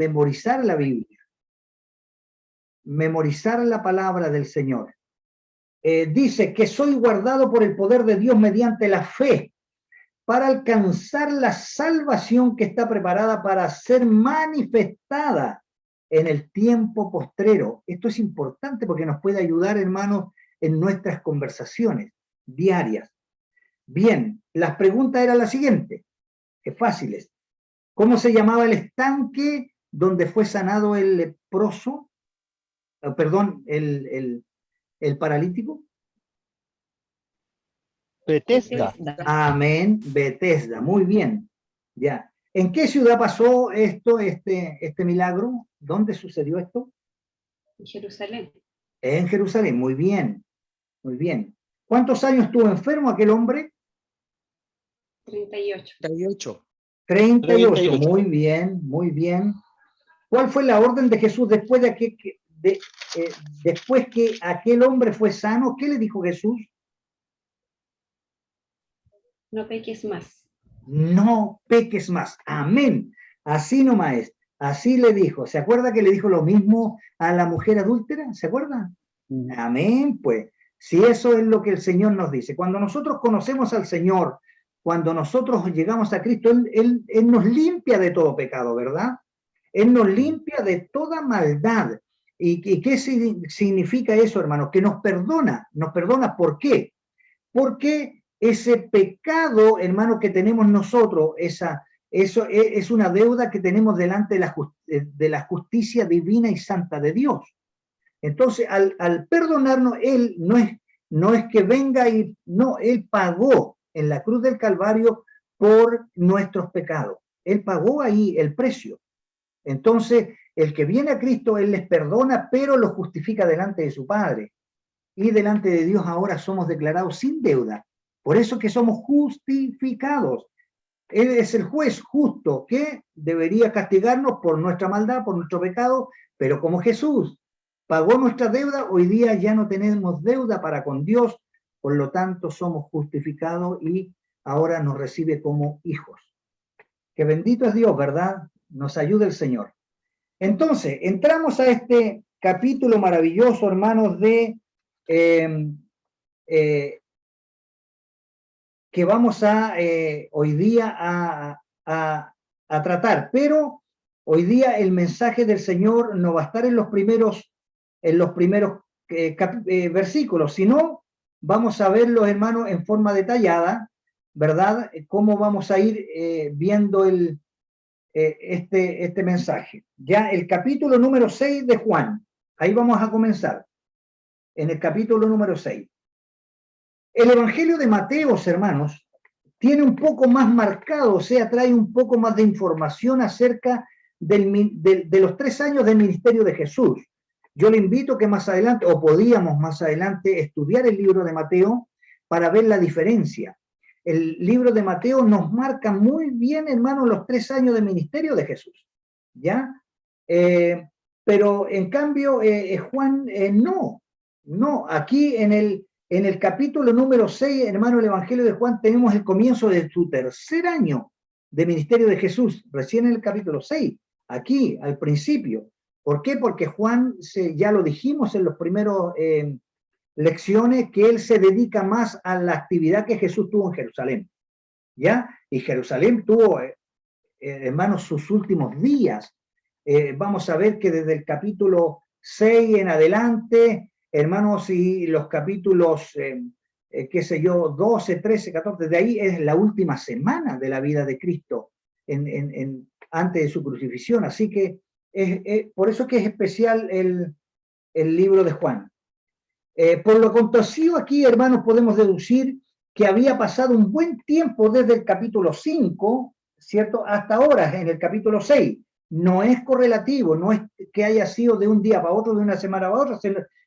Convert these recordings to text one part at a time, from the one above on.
memorizar la Biblia, memorizar la palabra del Señor. Dice que soy guardado por el poder de Dios mediante la fe para alcanzar la salvación que está preparada para ser manifestada en el tiempo postrero. Esto es importante porque nos puede ayudar, hermanos, en nuestras conversaciones diarias. Bien, las preguntas eran las siguientes, fáciles. ¿Cómo se llamaba el estanque donde fue sanado el leproso? Perdón, el paralítico. Bethesda. Amén, Bethesda, muy bien. Ya. ¿En qué ciudad pasó esto, este milagro? ¿Dónde sucedió esto? En Jerusalén. En Jerusalén, muy bien, muy bien. ¿Cuántos años estuvo enfermo aquel hombre? 38. 38. 38, muy bien, muy bien. ¿Cuál fue la orden de Jesús después después que aquel hombre fue sano? ¿Qué le dijo Jesús? No peques más. No peques más. Amén. Así nomás es. Así le dijo. ¿Se acuerda que le dijo lo mismo a la mujer adúltera? ¿Se acuerda? Amén. Pues, si eso es lo que el Señor nos dice. Cuando nosotros conocemos al Señor, cuando nosotros llegamos a Cristo, Él nos limpia de todo pecado, ¿verdad? Él nos limpia de toda maldad. ¿Y qué significa eso, hermano? Que nos perdona. ¿Nos perdona por qué? Porque ese pecado, hermano, que tenemos nosotros, eso es una deuda que tenemos delante de la justicia divina y santa de Dios. Entonces, al perdonarnos, Él no es que venga y, no, Él pagó en la cruz del Calvario por nuestros pecados. Él pagó ahí el precio. Entonces, el que viene a Cristo, Él les perdona, pero los justifica delante de su Padre. Y delante de Dios ahora somos declarados sin deuda. Por eso que somos justificados. Él es el juez justo que debería castigarnos por nuestra maldad, por nuestro pecado, pero como Jesús pagó nuestra deuda, hoy día ya no tenemos deuda para con Dios, por lo tanto somos justificados y ahora nos recibe como hijos. Que bendito es Dios, ¿verdad? Nos ayude el Señor. Entonces, entramos a este capítulo maravilloso, hermanos, que vamos hoy día a tratar, pero hoy día el mensaje del Señor no va a estar en los primeros versículos, sino vamos a verlo, hermanos, en forma detallada, ¿verdad? Cómo vamos a ir viendo este mensaje. Ya el capítulo número 6 de Juan, ahí vamos a comenzar, en el capítulo número 6. El Evangelio de Mateo, hermanos, tiene un poco más marcado, o sea, trae un poco más de información acerca de los 3 años del ministerio de Jesús. Yo le invito que más adelante, o podíamos más adelante, estudiar el libro de Mateo para ver la diferencia. El libro de Mateo nos marca muy bien, hermanos, los 3 años de ministerio de Jesús, ¿ya? Pero en cambio, Juan, no, aquí en el capítulo número 6, hermano, el Evangelio de Juan, tenemos el comienzo de su 3er año de ministerio de Jesús, recién en el capítulo 6, aquí, al principio. ¿Por qué? Porque Juan, ya lo dijimos en los primeros lecciones, que él se dedica más a la actividad que Jesús tuvo en Jerusalén, ¿ya? Y Jerusalén tuvo, hermanos, sus últimos días. Vamos a ver que desde el capítulo 6 en adelante, hermanos, y los capítulos, qué sé yo, 12, 13, 14, de ahí es la última semana de la vida de Cristo antes de su crucifixión. Así que por eso que es especial el libro de Juan. Por lo acontecido aquí, hermanos, podemos deducir que había pasado un buen tiempo desde el capítulo 5, ¿cierto?, hasta ahora, en el capítulo 6. No es correlativo, no es que haya sido de un día para otro, de una semana para otra,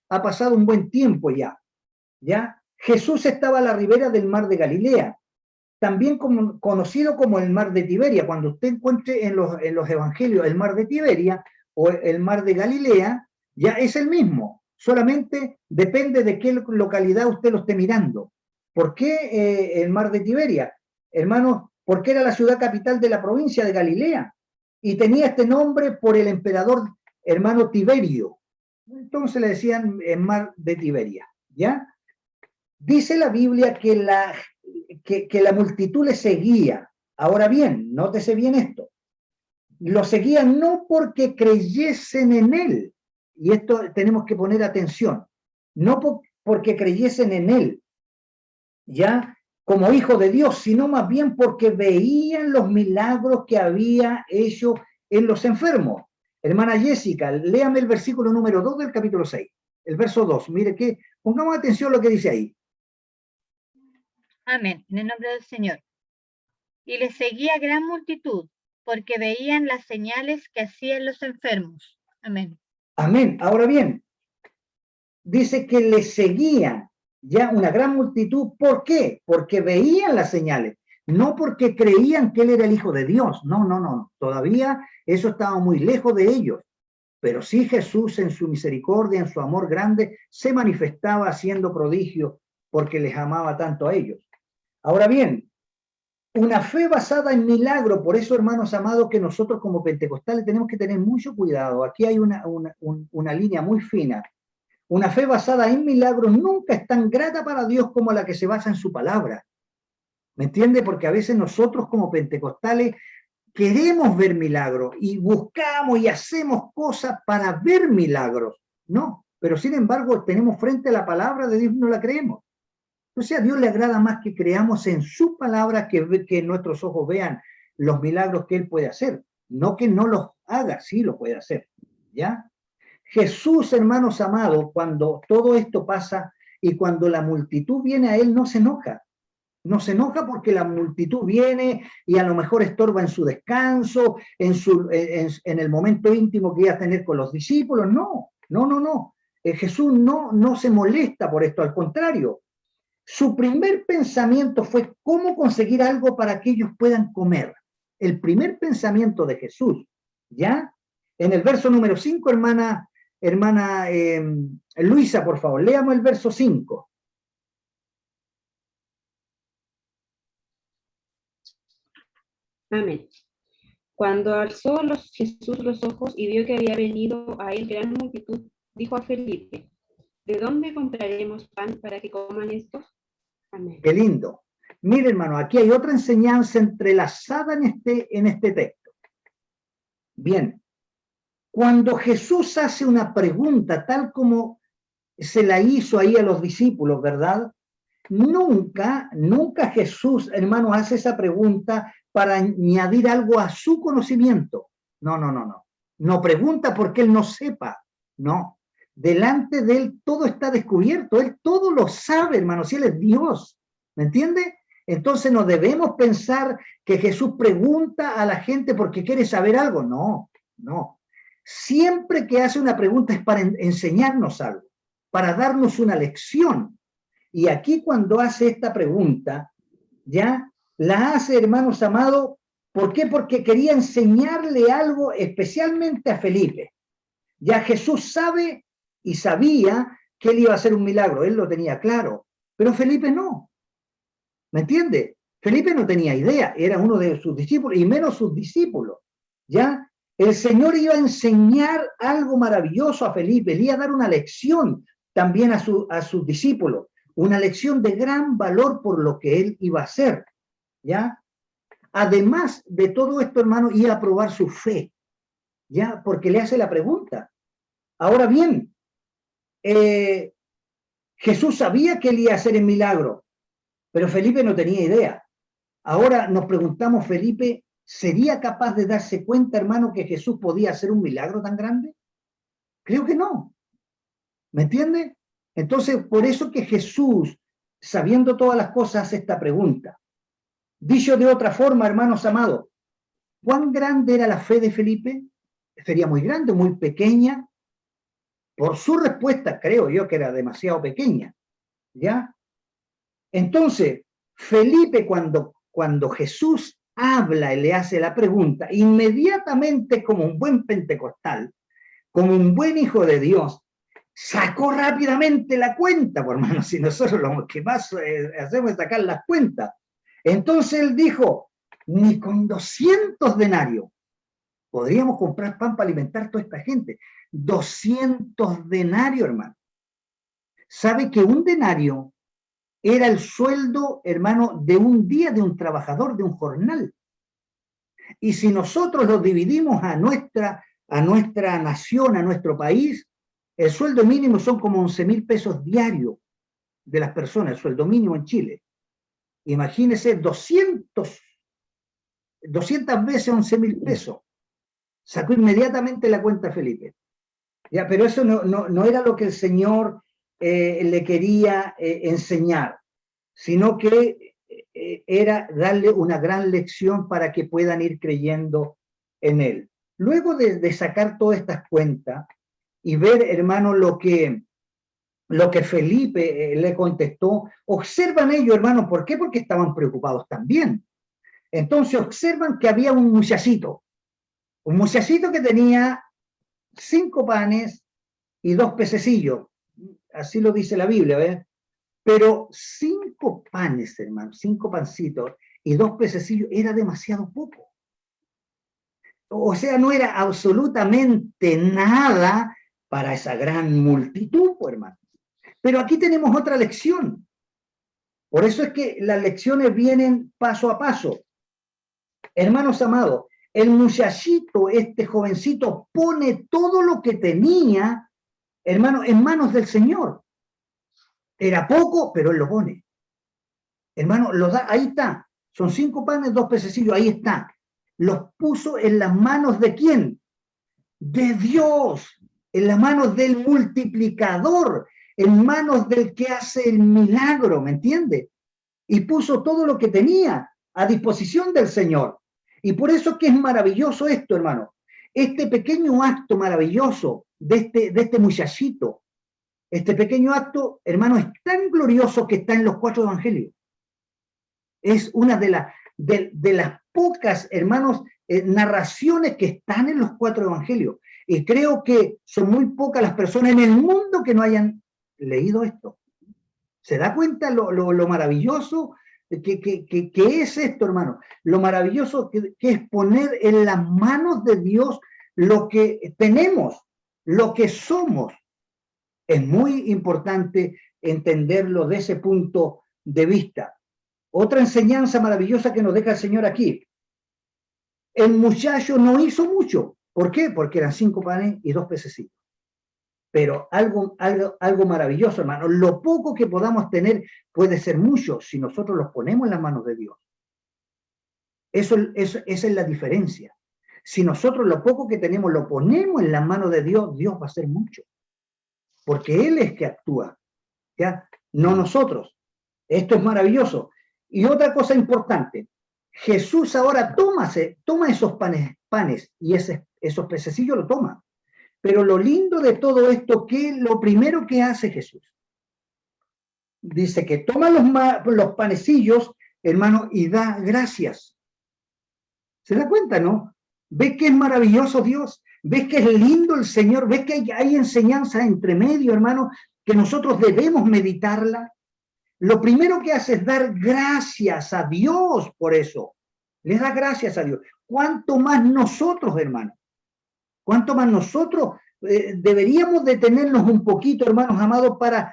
ha pasado un buen tiempo ya. Jesús estaba a la ribera del mar de Galilea, también conocido como el mar de Tiberia. Cuando usted encuentre en los evangelios el mar de Tiberia o el mar de Galilea, ya es el mismo, solamente depende de qué localidad usted lo esté mirando. ¿Por qué el mar de Tiberia? Hermanos, porque era la ciudad capital de la provincia de Galilea, y tenía este nombre por el emperador hermano Tiberio. Entonces le decían el mar de Tiberia, ¿ya? Dice la Biblia que la multitud le seguía. Ahora bien, nótese bien esto. Lo seguían no porque creyesen en él, y esto tenemos que poner atención, no porque creyesen en él, ya como hijo de Dios, sino más bien porque veían los milagros que había hecho en los enfermos. Hermana Jessica, léame el versículo número 2 del capítulo 6, el verso 2, mire que, pongamos atención a lo que dice ahí. Amén, en el nombre del Señor. Y les seguía gran multitud, porque veían las señales que hacían los enfermos. Amén. Amén. Ahora bien, dice que le seguían ya una gran multitud. ¿Por qué? Porque veían las señales, no porque creían que él era el Hijo de Dios. No, no, no. Todavía eso estaba muy lejos de ellos. Pero sí Jesús en su misericordia, en su amor grande, se manifestaba haciendo prodigios porque les amaba tanto a ellos. Ahora bien, una fe basada en milagro, por eso, hermanos amados, que nosotros como pentecostales tenemos que tener mucho cuidado. Aquí hay una línea muy fina. Una fe basada en milagros nunca es tan grata para Dios como la que se basa en su palabra. ¿Me entiende? Porque a veces nosotros como pentecostales queremos ver milagros y buscamos y hacemos cosas para ver milagros. No, pero sin embargo tenemos frente a la palabra de Dios y no la creemos. Entonces a Dios le agrada más que creamos en su palabra que nuestros ojos vean los milagros que Él puede hacer. No que no los haga, sí lo puede hacer. ¿Ya? Jesús, hermanos amados, cuando todo esto pasa y cuando la multitud viene a Él, no se enoja. No se enoja porque la multitud viene y a lo mejor estorba en su descanso, en el momento íntimo que iba a tener con los discípulos. No, no, no, no. Jesús no se molesta por esto, al contrario. Su primer pensamiento fue cómo conseguir algo para que ellos puedan comer. El primer pensamiento de Jesús, ¿ya? En el verso número 5, hermana Luisa, por favor, leamos el verso 5. Amén. Cuando alzó Jesús los ojos y vio que había venido a él gran multitud, dijo a Felipe, ¿de dónde compraremos pan para que coman estos? Amén. Qué lindo. Mire, hermano, aquí hay otra enseñanza entrelazada en este texto. Bien, cuando Jesús hace una pregunta tal como se la hizo ahí a los discípulos, ¿verdad? Nunca Jesús, hermano, hace esa pregunta para añadir algo a su conocimiento. No, no, no, no. No pregunta porque él no sepa. No. Delante de él todo está descubierto. Él todo lo sabe, hermano. Si él es Dios. ¿Me entiende? Entonces no debemos pensar que Jesús pregunta a la gente porque quiere saber algo. No, no. Siempre que hace una pregunta es para enseñarnos algo, para darnos una lección. Y aquí cuando hace esta pregunta, ya la hace, hermanos amados, ¿por qué? Porque quería enseñarle algo especialmente a Felipe. Ya Jesús sabe y sabía que él iba a hacer un milagro, él lo tenía claro, pero Felipe no. ¿Me entiende? Felipe no tenía idea, era uno de sus discípulos, y menos sus discípulos. ¿Ya? El Señor iba a enseñar algo maravilloso a Felipe, le iba a dar una lección también a sus discípulos, una lección de gran valor por lo que él iba a hacer. ¿Ya? Además de todo esto, hermano, iba a probar su fe, ¿ya? Porque le hace la pregunta. Ahora bien, Jesús sabía que él iba a hacer el milagro, pero Felipe no tenía idea. Ahora nos preguntamos, Felipe, ¿sería capaz de darse cuenta, hermano, que Jesús podía hacer un milagro tan grande? Creo que no. ¿Me entiende? Entonces, por eso que Jesús, sabiendo todas las cosas, hace esta pregunta. Dicho de otra forma, hermanos amados, ¿cuán grande era la fe de Felipe? Sería muy grande, muy pequeña. Por su respuesta, creo yo que era demasiado pequeña. ¿Ya? Entonces, Felipe, cuando Jesús habla y le hace la pregunta, inmediatamente como un buen pentecostal, como un buen hijo de Dios, sacó rápidamente la cuenta, por hermano, si nosotros lo que más hacemos es sacar las cuentas. Entonces él dijo, ni con 200 denarios Podríamos comprar pan para alimentar a toda esta gente. 200 denarios, hermano. ¿Sabe que un denario era el sueldo, hermano, de un día de un trabajador, de un jornal? Y si nosotros lo dividimos a nuestra nación, a nuestro país, el sueldo mínimo son como 11.000 pesos diarios de las personas, el sueldo mínimo en Chile. Imagínese 200 veces 11.000 pesos. Sacó inmediatamente la cuenta Felipe. Ya, pero eso no era lo que el Señor le quería enseñar, sino que era darle una gran lección para que puedan ir creyendo en Él. Luego de sacar todas estas cuentas y ver, hermano, lo que Felipe le contestó, observan ellos, hermano, ¿por qué? Porque estaban preocupados también. Entonces observan que había un muchachito que tenía 5 panes y 2 pececillos, así lo dice la Biblia, ¿ves? Pero 5 panes, hermano, 5 pancitos y 2 pececillos era demasiado poco. O sea, no era absolutamente nada para esa gran multitud, hermano. Pero aquí tenemos otra lección. Por eso es que las lecciones vienen paso a paso. Hermanos amados, el muchachito, este jovencito, pone todo lo que tenía, hermano, en manos del Señor. Era poco, pero Él lo pone. Hermano, lo da, ahí está. Son 5 panes, 2 pececillos, ahí está. Los puso en las manos ¿de quién? De Dios, en las manos del multiplicador, en manos del que hace el milagro, ¿me entiende? Y puso todo lo que tenía a disposición del Señor. Y por eso que es maravilloso esto, hermano. Este pequeño acto maravilloso de este muchachito, este pequeño acto, hermano, es tan glorioso que está en los 4 evangelios. Es una de las pocas, hermanos, narraciones que están en los 4 evangelios. Y creo que son muy pocas las personas en el mundo que no hayan leído esto. ¿Se da cuenta lo maravilloso que es esto, hermano? Lo maravilloso que es poner en las manos de Dios lo que tenemos, lo que somos. Es muy importante entenderlo de ese punto de vista. Otra enseñanza maravillosa que nos deja el Señor aquí. El muchacho no hizo mucho. ¿Por qué? Porque eran 5 panes y 2 pececitos. Pero algo maravilloso, hermano. Lo poco que podamos tener puede ser mucho si nosotros los ponemos en las manos de Dios. Esa es la diferencia. Si nosotros lo poco que tenemos lo ponemos en las manos de Dios, Dios va a hacer mucho. Porque Él es que actúa, ¿ya? No nosotros. Esto es maravilloso. Y otra cosa importante, Jesús ahora toma esos panes y esos pececillos lo toma. Pero lo lindo de todo esto, que lo primero que hace Jesús, dice que toma los panecillos, hermano, y da gracias. ¿Se da cuenta, no? ¿Ves que es maravilloso Dios? ¿Ves que es lindo el Señor? ¿Ves que hay enseñanza entre medio, hermano, que nosotros debemos meditarla? Lo primero que hace es dar gracias a Dios por eso. Le da gracias a Dios. ¿Cuánto más nosotros, hermano? ¿Cuánto más nosotros deberíamos detenernos un poquito, hermanos amados, para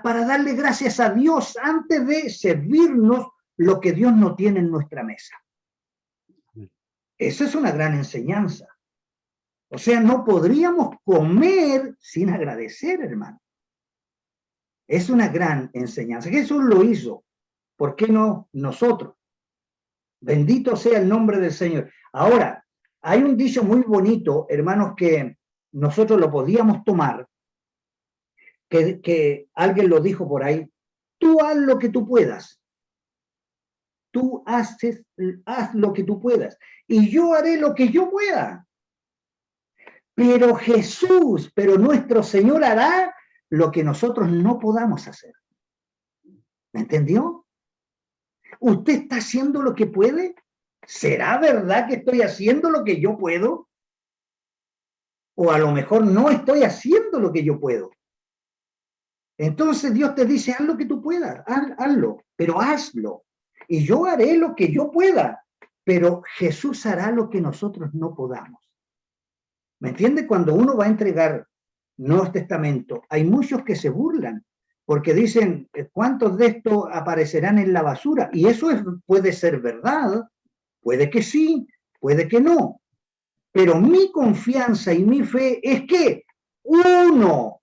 darle gracias a Dios antes de servirnos lo que Dios no tiene en nuestra mesa? Esa es una gran enseñanza. O sea, no podríamos comer sin agradecer, hermano. Es una gran enseñanza. Jesús lo hizo. ¿Por qué no nosotros? Bendito sea el nombre del Señor. Ahora, hay un dicho muy bonito, hermanos, que nosotros lo podíamos tomar, que alguien lo dijo por ahí. Tú haz lo que tú puedas. Tú haz lo que tú puedas. Y yo haré lo que yo pueda. Pero Jesús, pero nuestro Señor hará lo que nosotros no podamos hacer. ¿Me entendió? ¿Usted está haciendo lo que puede? ¿Será verdad que estoy haciendo lo que yo puedo? O a lo mejor no estoy haciendo lo que yo puedo. Entonces Dios te dice, haz lo que tú puedas, hazlo, pero hazlo. Y yo haré lo que yo pueda, pero Jesús hará lo que nosotros no podamos. ¿Me entiende? Cuando uno va a entregar Nuevos Testamentos, hay muchos que se burlan, porque dicen, ¿cuántos de estos aparecerán en la basura? Y eso puede ser verdad, puede que sí, puede que no. Pero mi confianza y mi fe es que uno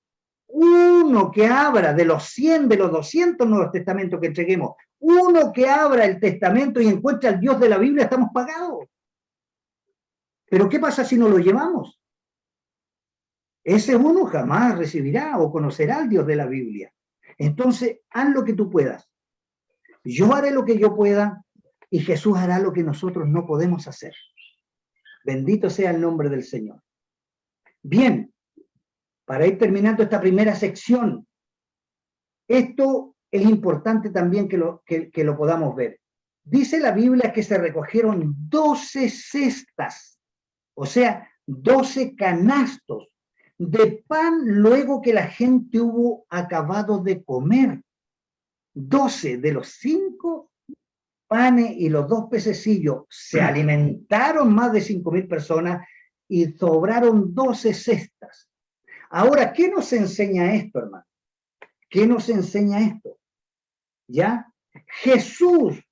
que abra de los 100, de los 200 Nuevos Testamentos que entreguemos, uno que abra el testamento y encuentre al Dios de la Biblia, estamos pagados. Pero ¿qué pasa si no lo llevamos? Ese uno jamás recibirá o conocerá al Dios de la Biblia. Entonces, haz lo que tú puedas. Yo haré lo que yo pueda y Jesús hará lo que nosotros no podemos hacer. Bendito sea el nombre del Señor. Bien, para ir terminando esta primera sección, esto es importante también que lo podamos ver. Dice la Biblia que se recogieron 12 cestas, o sea, 12 canastos de pan luego que la gente hubo acabado de comer. 12 de los 5 panes y los 2 pececillos se alimentaron más de 5.000 personas y sobraron 12 cestas. Ahora, ¿qué nos enseña esto, hermano? ¿Qué nos enseña esto? ¿Ya? Jesús,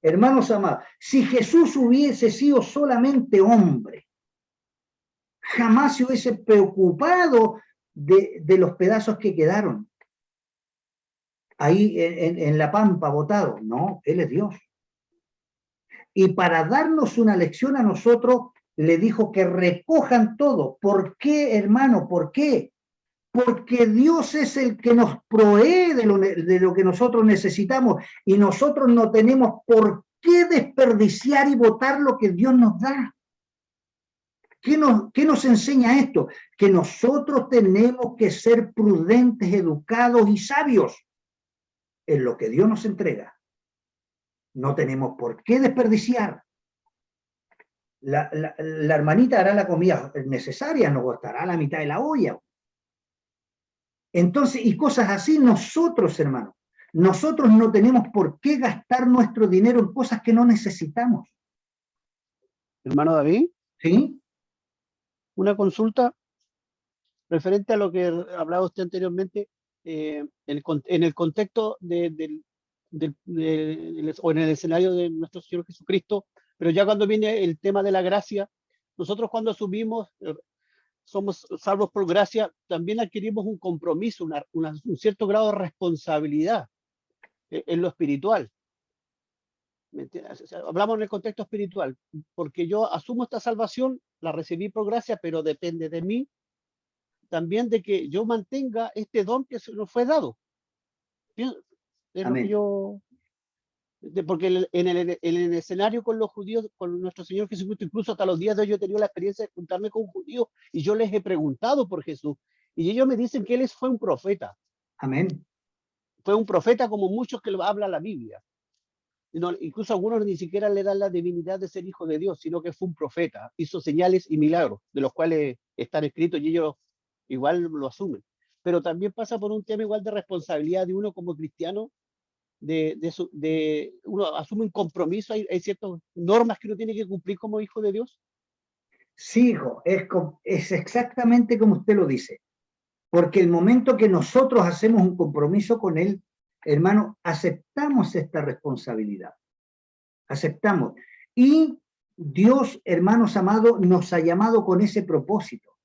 hermanos amados, si Jesús hubiese sido solamente hombre, jamás se hubiese preocupado de los pedazos que quedaron ahí en la pampa botados. No, Él es Dios. Y para darnos una lección a nosotros, le dijo que recojan todo. ¿Por qué, hermano? ¿Por qué? Porque Dios es el que nos provee de lo que nosotros necesitamos y nosotros no tenemos por qué desperdiciar y botar lo que Dios nos da. ¿Qué nos enseña esto? Que nosotros tenemos que ser prudentes, educados y sabios en lo que Dios nos entrega. No tenemos por qué desperdiciar. La hermanita hará la comida necesaria, nos gastará la mitad de la olla. Entonces, y cosas así, nosotros, hermanos, nosotros no tenemos por qué gastar nuestro dinero en cosas que no necesitamos. Hermano David, ¿Sí? una consulta referente a lo que hablaba usted anteriormente, en el contexto o en el escenario de nuestro Señor Jesucristo, pero ya cuando viene el tema de la gracia, nosotros cuando asumimos, somos salvos por gracia, también adquirimos un compromiso, un cierto grado de responsabilidad en lo espiritual. O sea, hablamos en el contexto espiritual, porque yo asumo esta salvación, la recibí por gracia, pero depende de mí también de que yo mantenga este don que se nos fue dado. Es lo que yo... Porque en el escenario con los judíos, con nuestro Señor Jesucristo, incluso hasta los días de hoy yo he tenido la experiencia de juntarme con judíos y yo les he preguntado por Jesús y ellos me dicen que él fue un profeta. Amén. Fue un profeta como muchos que habla la Biblia. No, incluso algunos ni siquiera le dan la divinidad de ser hijo de Dios, sino que fue un profeta, hizo señales y milagros, de los cuales están escritos y ellos igual lo asumen. Pero también pasa por un tema igual de responsabilidad de uno como cristiano, uno asume un compromiso, hay ciertas normas que uno tiene que cumplir como hijo de Dios. Sí, hijo, es exactamente como usted lo dice. Porque el momento que nosotros hacemos un compromiso con Él, hermano, aceptamos esta responsabilidad. Aceptamos. Y Dios, hermanos amados, nos ha llamado con ese propósito.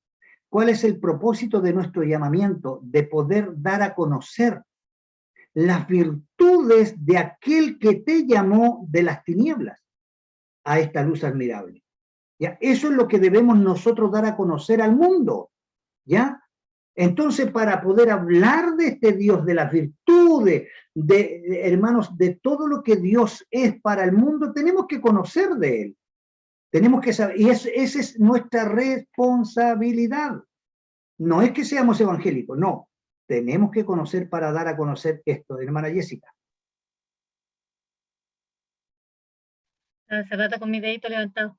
¿Cuál es el propósito de nuestro llamamiento? De poder dar a conocer las virtudes de aquel que te llamó de las tinieblas a esta luz admirable. ¿Ya? Eso es lo que debemos nosotros dar a conocer al mundo. ¿Ya? Entonces, para poder hablar de este Dios, de las virtudes, hermanos, de todo lo que Dios es para el mundo, tenemos que conocer de Él. Tenemos que saber, y esa es nuestra responsabilidad. No es que seamos evangélicos, no. Tenemos que conocer para dar a conocer esto, hermana Jessica. Hace rato con mi dedito levantado.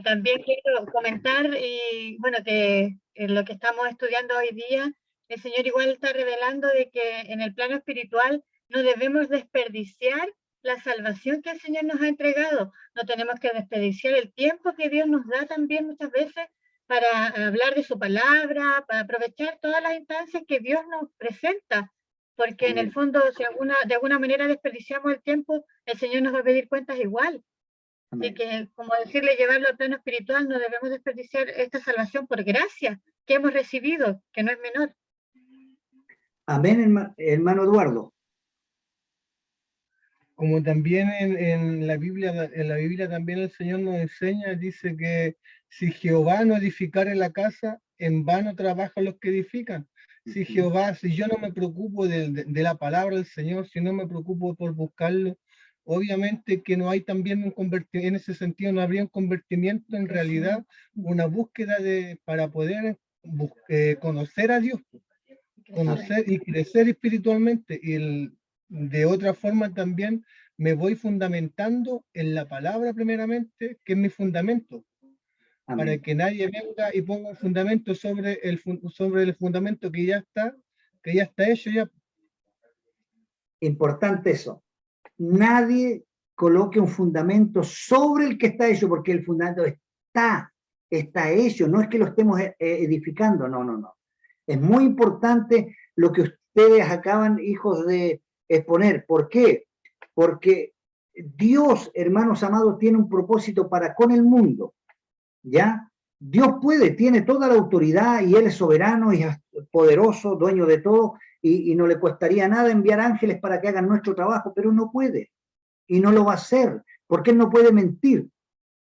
También quiero comentar, y bueno, que en lo que estamos estudiando hoy día, el Señor igual está revelando de que en el plano espiritual no debemos desperdiciar la salvación que el Señor nos ha entregado. No tenemos que desperdiciar el tiempo que Dios nos da también muchas veces para hablar de su palabra, para aprovechar todas las instancias que Dios nos presenta, porque en el fondo, si de alguna manera desperdiciamos el tiempo, el Señor nos va a pedir cuentas igual. Así que, como decirle, llevarlo al plano espiritual, no debemos desperdiciar esta salvación por gracia que hemos recibido, que no es menor. Amén, hermano Eduardo. Como también en la Biblia también el Señor nos enseña, dice que si Jehová no edificare la casa, en vano trabajan los que edifican. Si yo no me preocupo de la palabra del Señor, si no me preocupo por buscarlo, obviamente que no hay también en ese sentido, no habría un convertimiento en realidad, una búsqueda para poder conocer a Dios, conocer y crecer espiritualmente. Y de otra forma también me voy fundamentando en la palabra primeramente, que es mi fundamento. Amén. Para que nadie venga y ponga un fundamento sobre el fundamento que ya está hecho ya. Importante eso. Nadie coloque un fundamento sobre el que está hecho, porque el fundamento está hecho, no es que lo estemos edificando, no. Es muy importante lo que ustedes acaban, hijos, de exponer. ¿Por qué? Porque Dios, hermanos amados, tiene un propósito para con el mundo, ¿ya? Dios tiene toda la autoridad y Él es soberano y es poderoso, dueño de todo, y no le costaría nada enviar ángeles para que hagan nuestro trabajo, pero no puede, y no lo va a hacer, porque Él no puede mentir.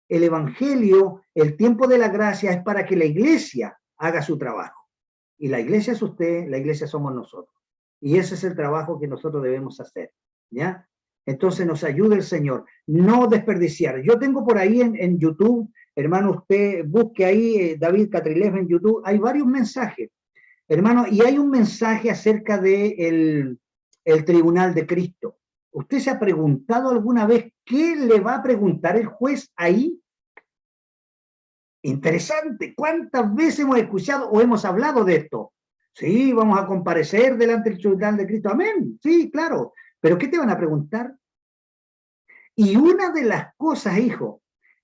El Evangelio, el tiempo de la gracia, es para que la iglesia haga su trabajo. Y la iglesia es usted, la iglesia somos nosotros. Y ese es el trabajo que nosotros debemos hacer, ¿ya? Entonces nos ayude el Señor, no desperdiciar. Yo tengo por ahí en YouTube, hermano, usted busque ahí David Catrilev en YouTube, hay varios mensajes, hermano, y hay un mensaje acerca de el tribunal de Cristo. ¿Usted se ha preguntado alguna vez qué le va a preguntar el juez ahí? Interesante. ¿Cuántas veces hemos escuchado o hemos hablado de esto? Sí, vamos a comparecer delante del tribunal de Cristo. Amén. Sí, claro. ¿Pero qué te van a preguntar? Y una de las cosas, hijo,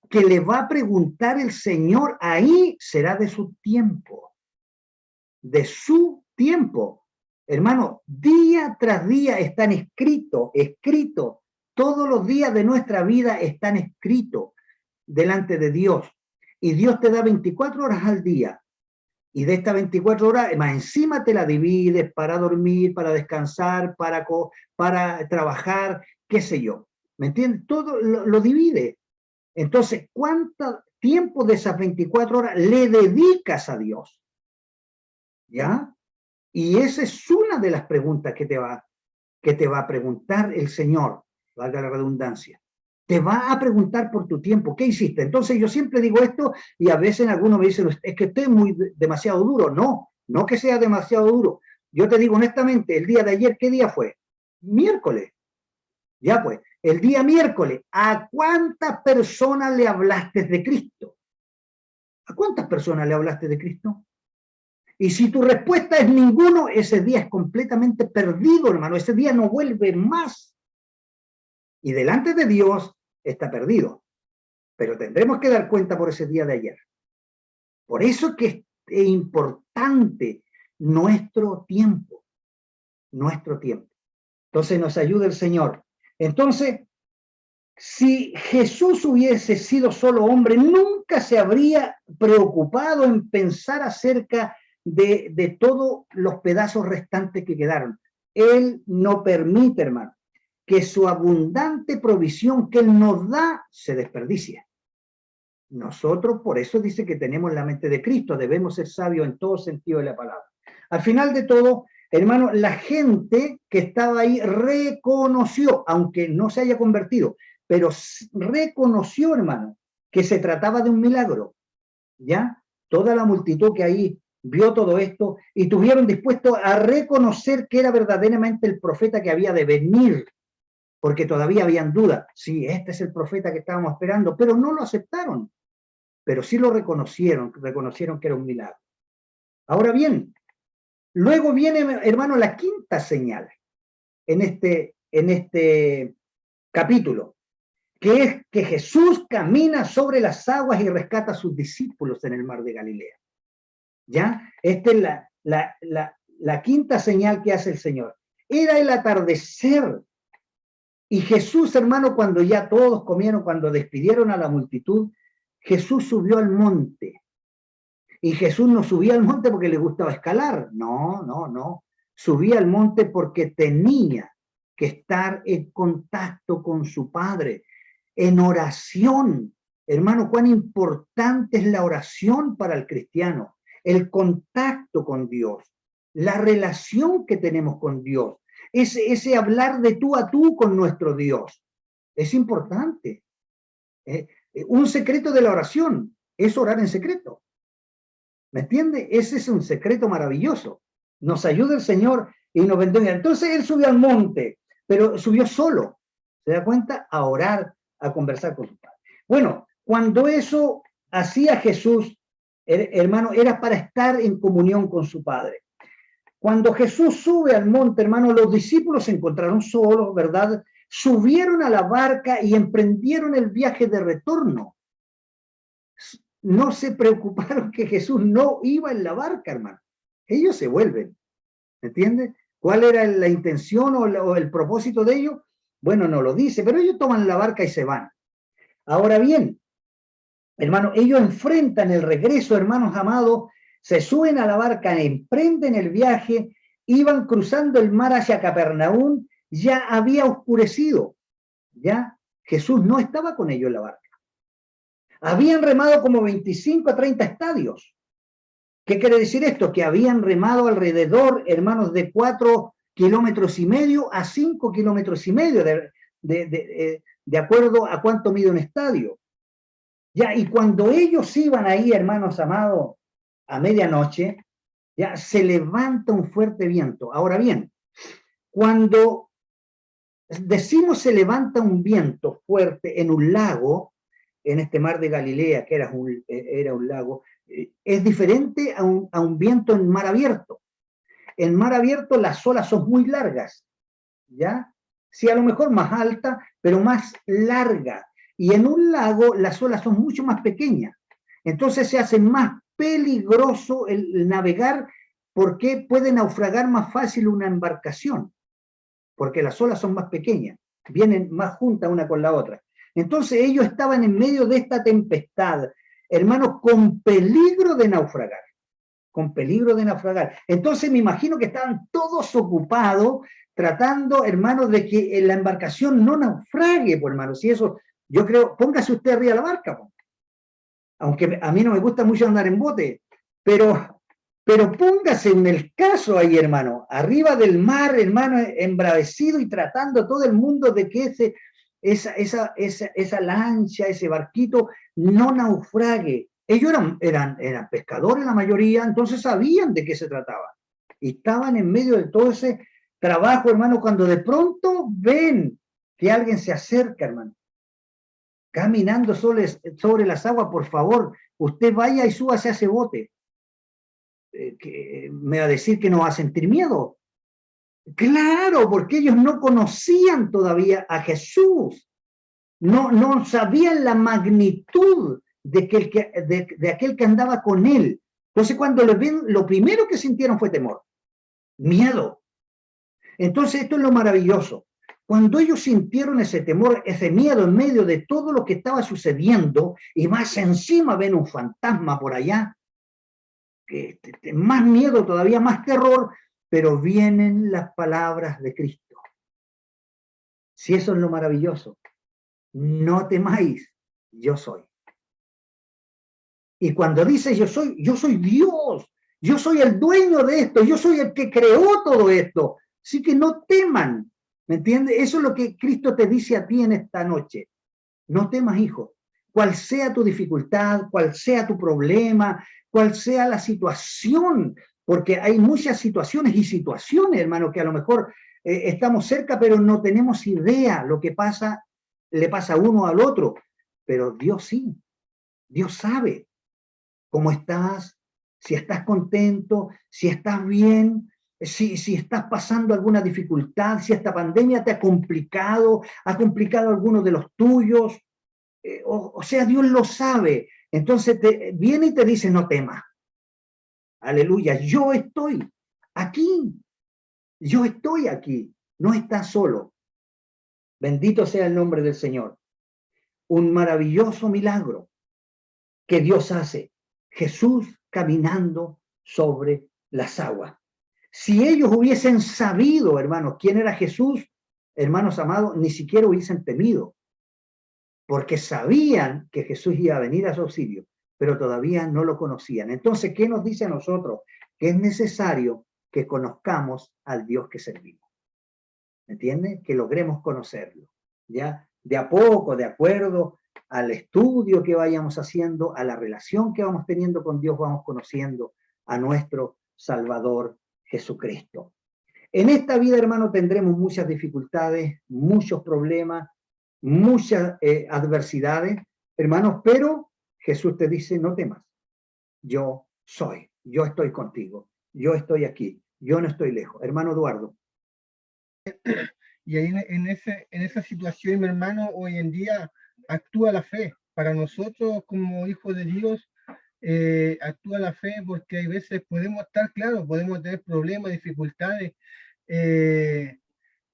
que le va a preguntar el Señor ahí será de su tiempo. De su tiempo. Hermano, día tras día están escritos. Todos los días de nuestra vida están escritos delante de Dios. Y Dios te da 24 horas al día. Y de estas 24 horas, más encima te la divides para dormir, para descansar, para trabajar, qué sé yo. ¿Me entiendes? Todo lo divide. Entonces, ¿cuánto tiempo de esas 24 horas le dedicas a Dios? ¿Ya? Y esa es una de las preguntas que te va a preguntar el Señor, valga la redundancia. Te va a preguntar por tu tiempo, ¿qué hiciste? Entonces yo siempre digo esto y a veces algunos me dicen, es que usted es demasiado duro. No que sea demasiado duro. Yo te digo honestamente, el día de ayer, ¿qué día fue? Miércoles. Ya pues, el día miércoles, ¿a cuántas personas le hablaste de Cristo? ¿A cuántas personas le hablaste de Cristo? Y si tu respuesta es ninguno, ese día es completamente perdido, hermano. Ese día no vuelve más. Y delante de Dios está perdido. Pero tendremos que dar cuenta por ese día de ayer. Por eso que es importante nuestro tiempo. Nuestro tiempo. Entonces nos ayuda el Señor. Entonces, si Jesús hubiese sido solo hombre, nunca se habría preocupado en pensar acerca de todos los pedazos restantes que quedaron. Él no permite, hermano, que su abundante provisión que Él nos da se desperdicie. Nosotros, por eso dice que tenemos la mente de Cristo, debemos ser sabios en todo sentido de la palabra. Al final de todo, hermano, la gente que estaba ahí reconoció, aunque no se haya convertido, pero reconoció, hermano, que se trataba de un milagro, ¿ya? Toda la multitud que ahí vio todo esto y estuvieron dispuestos a reconocer que era verdaderamente el profeta que había de venir, porque todavía habían dudas. Sí, este es el profeta que estábamos esperando, pero no lo aceptaron, pero sí lo reconocieron que era un milagro. Ahora bien, luego viene, hermano, la quinta señal en este capítulo. que es que Jesús camina sobre las aguas y rescata a sus discípulos en el mar de Galilea. ¿Ya? Esta es la quinta señal que hace el Señor. Era el atardecer. Y Jesús, hermano, cuando ya todos comieron, cuando despidieron a la multitud, Jesús subió al monte. Y Jesús no subía al monte porque le gustaba escalar. No, no, no. Subía al monte porque tenía que estar en contacto con su Padre, en oración. Hermano, cuán importante es la oración para el cristiano, el contacto con Dios, la relación que tenemos con Dios, ese hablar de tú a tú con nuestro Dios. Es importante. Un secreto de la oración es orar en secreto. ¿Me entiende? Ese es un secreto maravilloso. Nos ayuda el Señor y nos bendiga. Entonces él subió al monte, pero subió solo. ¿Se da cuenta? A orar, a conversar con su Padre. Bueno, cuando eso hacía Jesús, hermano, era para estar en comunión con su Padre. Cuando Jesús sube al monte, hermano, los discípulos se encontraron solos, ¿verdad? Subieron a la barca y emprendieron el viaje de retorno. No se preocuparon que Jesús no iba en la barca, hermano. Ellos se vuelven, ¿me entiendes? ¿Cuál era la intención o el propósito de ellos? Bueno, no lo dice, pero ellos toman la barca y se van. Ahora bien, hermano, ellos enfrentan el regreso, hermanos amados, se suben a la barca, emprenden el viaje, iban cruzando el mar hacia Capernaum, ya había oscurecido, ya Jesús no estaba con ellos en la barca. Habían remado como 25 a 30 estadios. ¿Qué quiere decir esto? Que habían remado alrededor, hermanos, de 4,5 kilómetros a 5,5 kilómetros, de acuerdo a cuánto mide un estadio. Ya, y cuando ellos iban ahí, hermanos amados, a medianoche, ya se levanta un fuerte viento. Ahora bien, cuando decimos se levanta un viento fuerte en un lago, en este mar de Galilea, que era un lago, es diferente a un viento en mar abierto. En mar abierto las olas son muy largas, ¿ya? Sí, a lo mejor más alta, pero más larga. Y en un lago las olas son mucho más pequeñas. Entonces se hace más peligroso el navegar porque puede naufragar más fácil una embarcación, porque las olas son más pequeñas, vienen más juntas una con la otra. Entonces ellos estaban en medio de esta tempestad, hermanos, con peligro de naufragar, con peligro de naufragar. Entonces me imagino que estaban todos ocupados tratando, hermanos, de que la embarcación no naufrague, pues, hermanos. Y eso, yo creo, póngase usted arriba de la barca, pues. Aunque a mí no me gusta mucho andar en bote, pero póngase en el caso ahí, hermano, arriba del mar, hermano, embravecido y tratando todo el mundo de que esa lancha, ese barquito, no naufrague. Ellos eran pescadores la mayoría, entonces sabían de qué se trataba. Y estaban en medio de todo ese trabajo, hermano, cuando de pronto ven que alguien se acerca, hermano, caminando sobre las aguas. Por favor, usted vaya y súbase a ese bote. Que me va a decir que no va a sentir miedo. Claro, porque ellos no conocían todavía a Jesús. No sabían la magnitud de aquel que andaba con él. Entonces cuando lo ven, lo primero que sintieron fue temor, miedo. Entonces esto es lo maravilloso. Cuando ellos sintieron ese temor, ese miedo en medio de todo lo que estaba sucediendo, y más encima ven un fantasma por allá, más miedo todavía, más terror, pero vienen las palabras de Cristo. Si eso es lo maravilloso, no temáis, yo soy. Y cuando dice yo soy Dios, yo soy el dueño de esto, yo soy el que creó todo esto. Así que no teman, ¿me entiendes? Eso es lo que Cristo te dice a ti en esta noche. No temas, hijo. Cual sea tu dificultad, cual sea tu problema, cual sea la situación, porque hay muchas situaciones y situaciones, hermano, que a lo mejor estamos cerca, pero no tenemos idea lo que pasa, le pasa a uno al otro, pero Dios sí, Dios sabe cómo estás, si estás contento, si estás bien, si estás pasando alguna dificultad, si esta pandemia te ha complicado algunos de los tuyos, o sea, Dios lo sabe. Entonces viene y te dice, no temas. Aleluya, yo estoy aquí, no estás solo. Bendito sea el nombre del Señor. Un maravilloso milagro que Dios hace. Jesús caminando sobre las aguas. Si ellos hubiesen sabido, hermanos, quién era Jesús, hermanos amados, ni siquiera hubiesen temido, porque sabían que Jesús iba a venir a su auxilio, pero todavía no lo conocían. Entonces, ¿qué nos dice a nosotros? Que es necesario que conozcamos al Dios que servimos. ¿Me entiende? Que logremos conocerlo, ¿ya? De a poco, de acuerdo al estudio que vayamos haciendo, a la relación que vamos teniendo con Dios, vamos conociendo a nuestro Salvador Jesucristo. En esta vida, hermano, tendremos muchas dificultades, muchos problemas, muchas adversidades, hermanos, pero Jesús te dice, no temas, yo estoy contigo, yo estoy aquí, yo no estoy lejos. Hermano Eduardo. Y ahí en esa situación, mi hermano, hoy en día actúa la fe. Para nosotros, como hijos de Dios, actúa la fe, porque hay veces podemos estar, claro, podemos tener problemas, dificultades,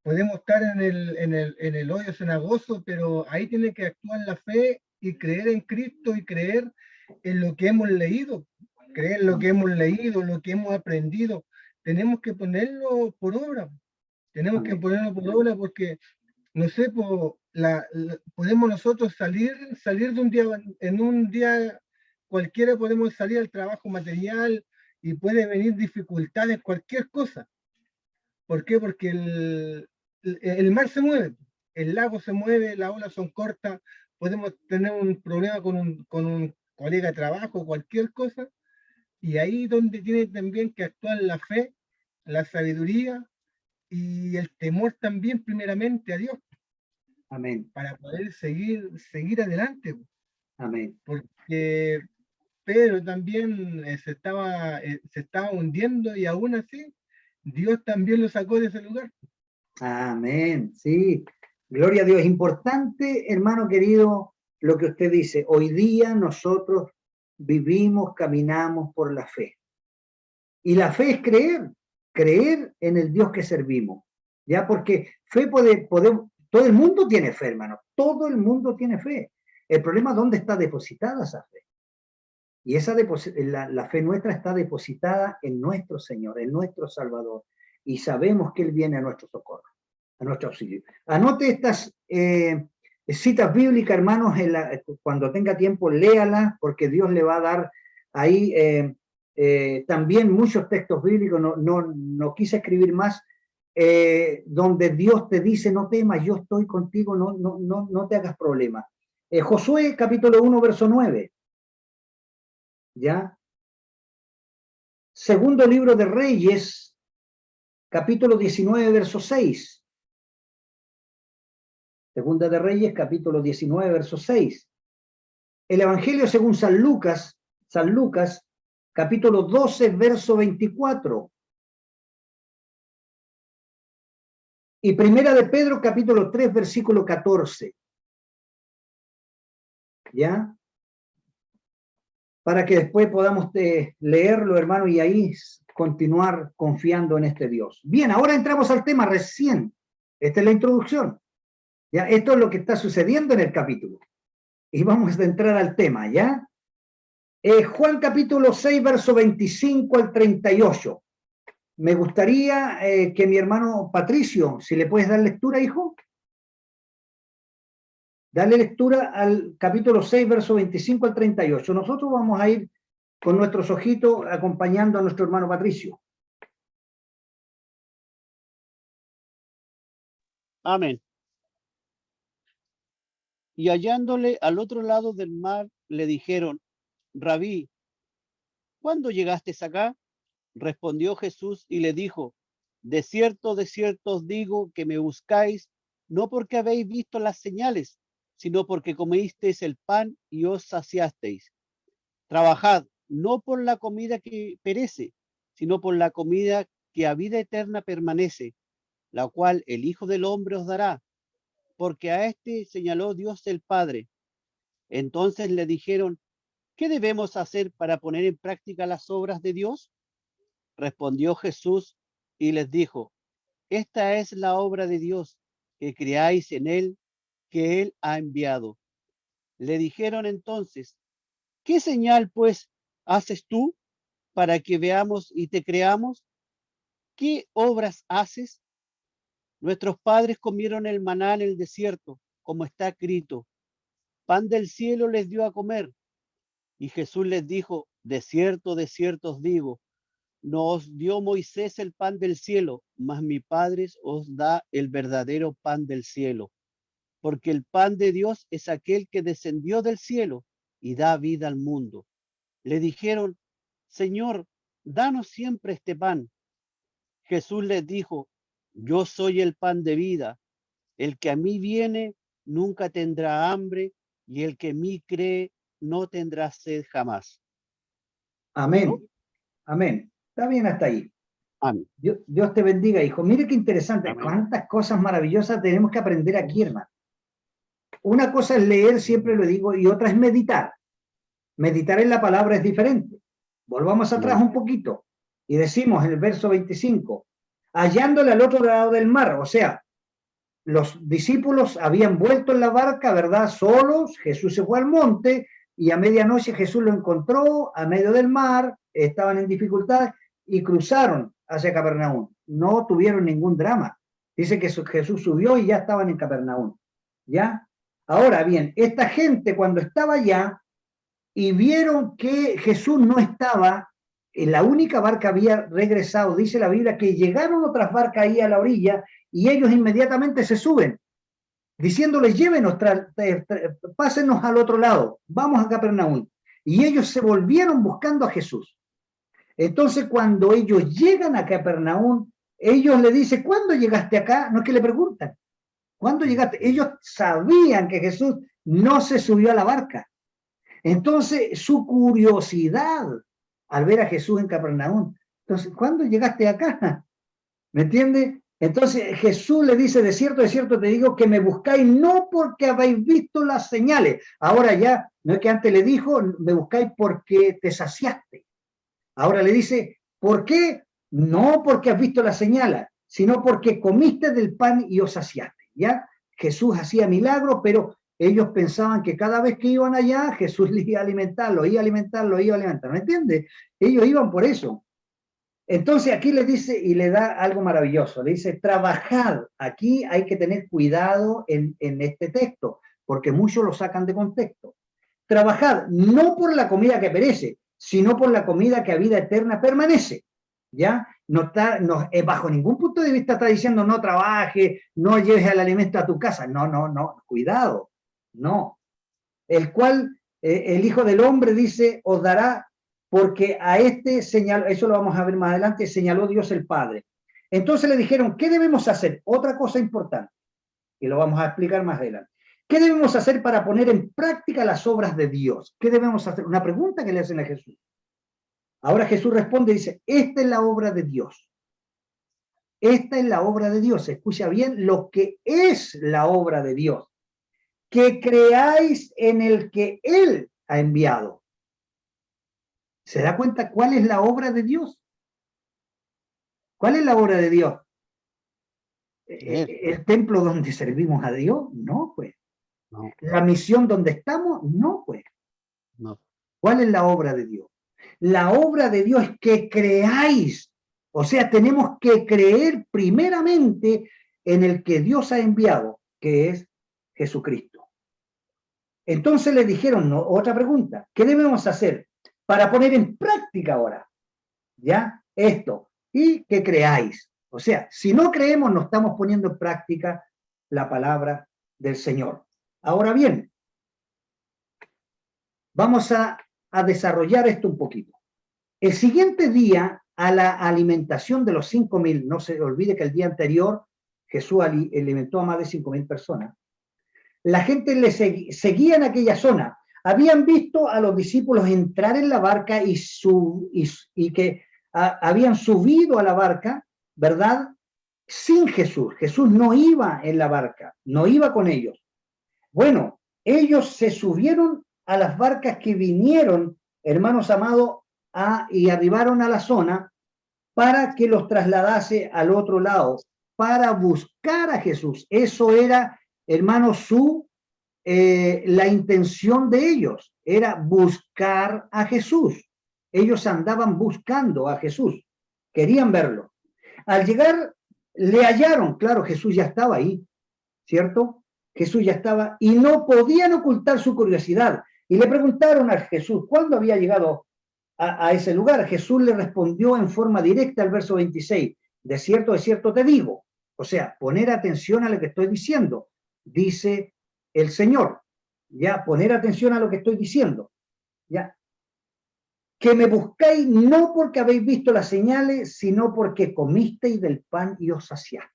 podemos estar en el hoyo cenagoso, pero ahí tiene que actuar la fe y creer en Cristo y creer en lo que hemos leído, creer en lo que hemos leído, lo que hemos aprendido. Tenemos que ponerlo por obra. Tenemos que ponerlo por obra porque, no sé, podemos nosotros salir de un día, en un día cualquiera podemos salir al trabajo material y puede venir dificultades, cualquier cosa. ¿Por qué? Porque el mar se mueve, el lago se mueve, las olas son cortas, podemos tener un problema con un colega de trabajo, cualquier cosa, y ahí donde tiene también que actuar la fe, la sabiduría, y el temor también primeramente a Dios. Amén. Para poder seguir adelante. Amén. Porque Pedro también se estaba hundiendo y aún así Dios también lo sacó de ese lugar. Amén. Sí. Gloria a Dios. Importante, hermano querido, lo que usted dice. Hoy día nosotros vivimos, caminamos por la fe. Y la fe es creer en el Dios que servimos, ¿ya? Porque fe todo el mundo tiene fe, hermano, todo el mundo tiene fe. El problema es dónde está depositada esa fe. Y la fe nuestra está depositada en nuestro Señor, en nuestro Salvador. Y sabemos que Él viene a nuestro socorro, a nuestro auxilio. Anote estas citas bíblicas, hermanos, cuando tenga tiempo, léala, porque Dios le va a dar ahí también muchos textos bíblicos, no quise escribir más, donde Dios te dice, no temas, yo estoy contigo, no te hagas problema. Josué, capítulo 1, verso 9. ¿Ya? Segundo libro de Reyes, capítulo 19, verso 6. Segunda de Reyes, capítulo 19, verso 6. El Evangelio según San Lucas, capítulo 12, verso 24. Y Primera de Pedro, capítulo 3, versículo 14. ¿Ya? Para que después podamos leerlo, hermano, y ahí continuar confiando en este Dios. Bien, ahora entramos al tema recién. Esta es la introducción. ¿Ya? Esto es lo que está sucediendo en el capítulo. Y vamos a entrar al tema, ¿ya? Juan capítulo 6, verso 25 al 38. Me gustaría que mi hermano Patricio, si le puedes dar lectura, hijo. Dale lectura al capítulo 6, verso 25 al 38. Nosotros vamos a ir con nuestros ojitos acompañando a nuestro hermano Patricio. Amén. Y hallándole al otro lado del mar, le dijeron, Rabí, ¿cuándo llegaste acá? Respondió Jesús y le dijo, de cierto os digo que me buscáis, no porque habéis visto las señales, sino porque comisteis el pan y os saciasteis. Trabajad, no por la comida que perece, sino por la comida que a vida eterna permanece, la cual el Hijo del Hombre os dará, porque a este señaló Dios el Padre. Entonces le dijeron, ¿qué debemos hacer para poner en práctica las obras de Dios? Respondió Jesús y les dijo, esta es la obra de Dios, que creáis en él, que él ha enviado. Le dijeron entonces, ¿qué señal pues haces tú para que veamos y te creamos? ¿Qué obras haces? Nuestros padres comieron el maná en el desierto, como está escrito. Pan del cielo les dio a comer. Y Jesús les dijo, de cierto os digo, no os dio Moisés el pan del cielo, mas mi Padre os da el verdadero pan del cielo. Porque el pan de Dios es aquel que descendió del cielo y da vida al mundo. Le dijeron, Señor, danos siempre este pan. Jesús les dijo, yo soy el pan de vida. El que a mí viene nunca tendrá hambre, y el que en mí cree no tendrá sed jamás. Amén. Amén. Está bien hasta ahí. Amén. Dios te bendiga, hijo. Mire qué interesante. Amén. Cuántas cosas maravillosas tenemos que aprender aquí, hermano. Una cosa es leer, siempre lo digo, y otra es meditar. Meditar en la palabra es diferente. Volvamos atrás un poquito y decimos en el verso 25, hallándole al otro lado del mar, o sea, los discípulos habían vuelto en la barca, ¿verdad? Solos, Jesús se fue al monte y a medianoche Jesús lo encontró a medio del mar, estaban en dificultad y cruzaron hacia Capernaum. No tuvieron ningún drama. Dice que Jesús subió y ya estaban en Capernaum. ¿Ya? Ahora bien, esta gente cuando estaba allá y vieron que Jesús no estaba, en la única barca había regresado, dice la Biblia, que llegaron otras barcas ahí a la orilla y ellos inmediatamente se suben, diciéndoles, llévenos, pásenos al otro lado, vamos a Capernaum. Y ellos se volvieron buscando a Jesús. Entonces, cuando ellos llegan a Capernaum, ellos le dicen, ¿cuándo llegaste acá? No es que le preguntan, ¿cuándo llegaste? Ellos sabían que Jesús no se subió a la barca. Entonces, su curiosidad al ver a Jesús en Capernaum, entonces, ¿cuándo llegaste acá? ¿Me entiende? Entonces Jesús le dice, de cierto te digo que me buscáis no porque habéis visto las señales. Ahora ya, no es que antes le dijo, me buscáis porque te saciaste. Ahora le dice, ¿por qué? No porque has visto las señales, sino porque comiste del pan y os saciaste. ¿Ya? Jesús hacía milagros, pero ellos pensaban que cada vez que iban allá, Jesús les iba a alimentar, lo iba a alimentar. ¿Me entiende? Ellos iban por eso. Entonces aquí le dice y le da algo maravilloso, le dice, trabajad. Aquí hay que tener cuidado en este texto, porque muchos lo sacan de contexto. Trabajad, no por la comida que perece, sino por la comida que a vida eterna permanece. ¿Ya? Bajo ningún punto de vista está diciendo no trabaje, no lleves el alimento a tu casa. No, cuidado, no. El cual el Hijo del Hombre dice, os dará, porque a este señaló, eso lo vamos a ver más adelante, señaló Dios el Padre. Entonces le dijeron, ¿qué debemos hacer? Otra cosa importante, y lo vamos a explicar más adelante. ¿Qué debemos hacer para poner en práctica las obras de Dios? ¿Qué debemos hacer? Una pregunta que le hacen a Jesús. Ahora Jesús responde y dice, esta es la obra de Dios. Esta es la obra de Dios. Escucha bien lo que es la obra de Dios. Que creáis en el que Él ha enviado. ¿Se da cuenta cuál es la obra de Dios? ¿Cuál es la obra de Dios? ¿El templo donde servimos a Dios? No, pues. No. ¿La misión donde estamos? No, pues. No. ¿Cuál es la obra de Dios? La obra de Dios es que creáis. O sea, tenemos que creer primeramente en el que Dios ha enviado, que es Jesucristo. Entonces le dijeron, no, otra pregunta, ¿qué debemos hacer para poner en práctica ahora? ¿Ya? Esto. Y que creáis. O sea, si no creemos, no estamos poniendo en práctica la palabra del Señor. Ahora bien, vamos a desarrollar esto un poquito. El siguiente día, a la alimentación de los 5.000, no se olvide que el día anterior Jesús alimentó a más de 5.000 personas, la gente le seguía en aquella zona. Habían visto a los discípulos entrar en la barca y que habían subido a la barca ¿verdad? Sin Jesús. Jesús no iba en la barca, no iba con ellos. Bueno, ellos se subieron a las barcas que vinieron, hermanos amados, y arribaron a la zona para que los trasladase al otro lado, para buscar a Jesús. Eso era, hermanos, la intención de ellos, era buscar a Jesús. Ellos andaban buscando a Jesús, querían verlo. Al llegar, le hallaron, claro, Jesús ya estaba ahí, ¿cierto? Jesús ya estaba, y no podían ocultar su curiosidad. Y le preguntaron a Jesús, ¿cuándo había llegado a ese lugar? Jesús le respondió en forma directa al verso 26, de cierto te digo. O sea, poner atención a lo que estoy diciendo, dice el Señor. Ya, poner atención a lo que estoy diciendo. Ya, que me buscáis no porque habéis visto las señales, sino porque comisteis del pan y os saciasteis.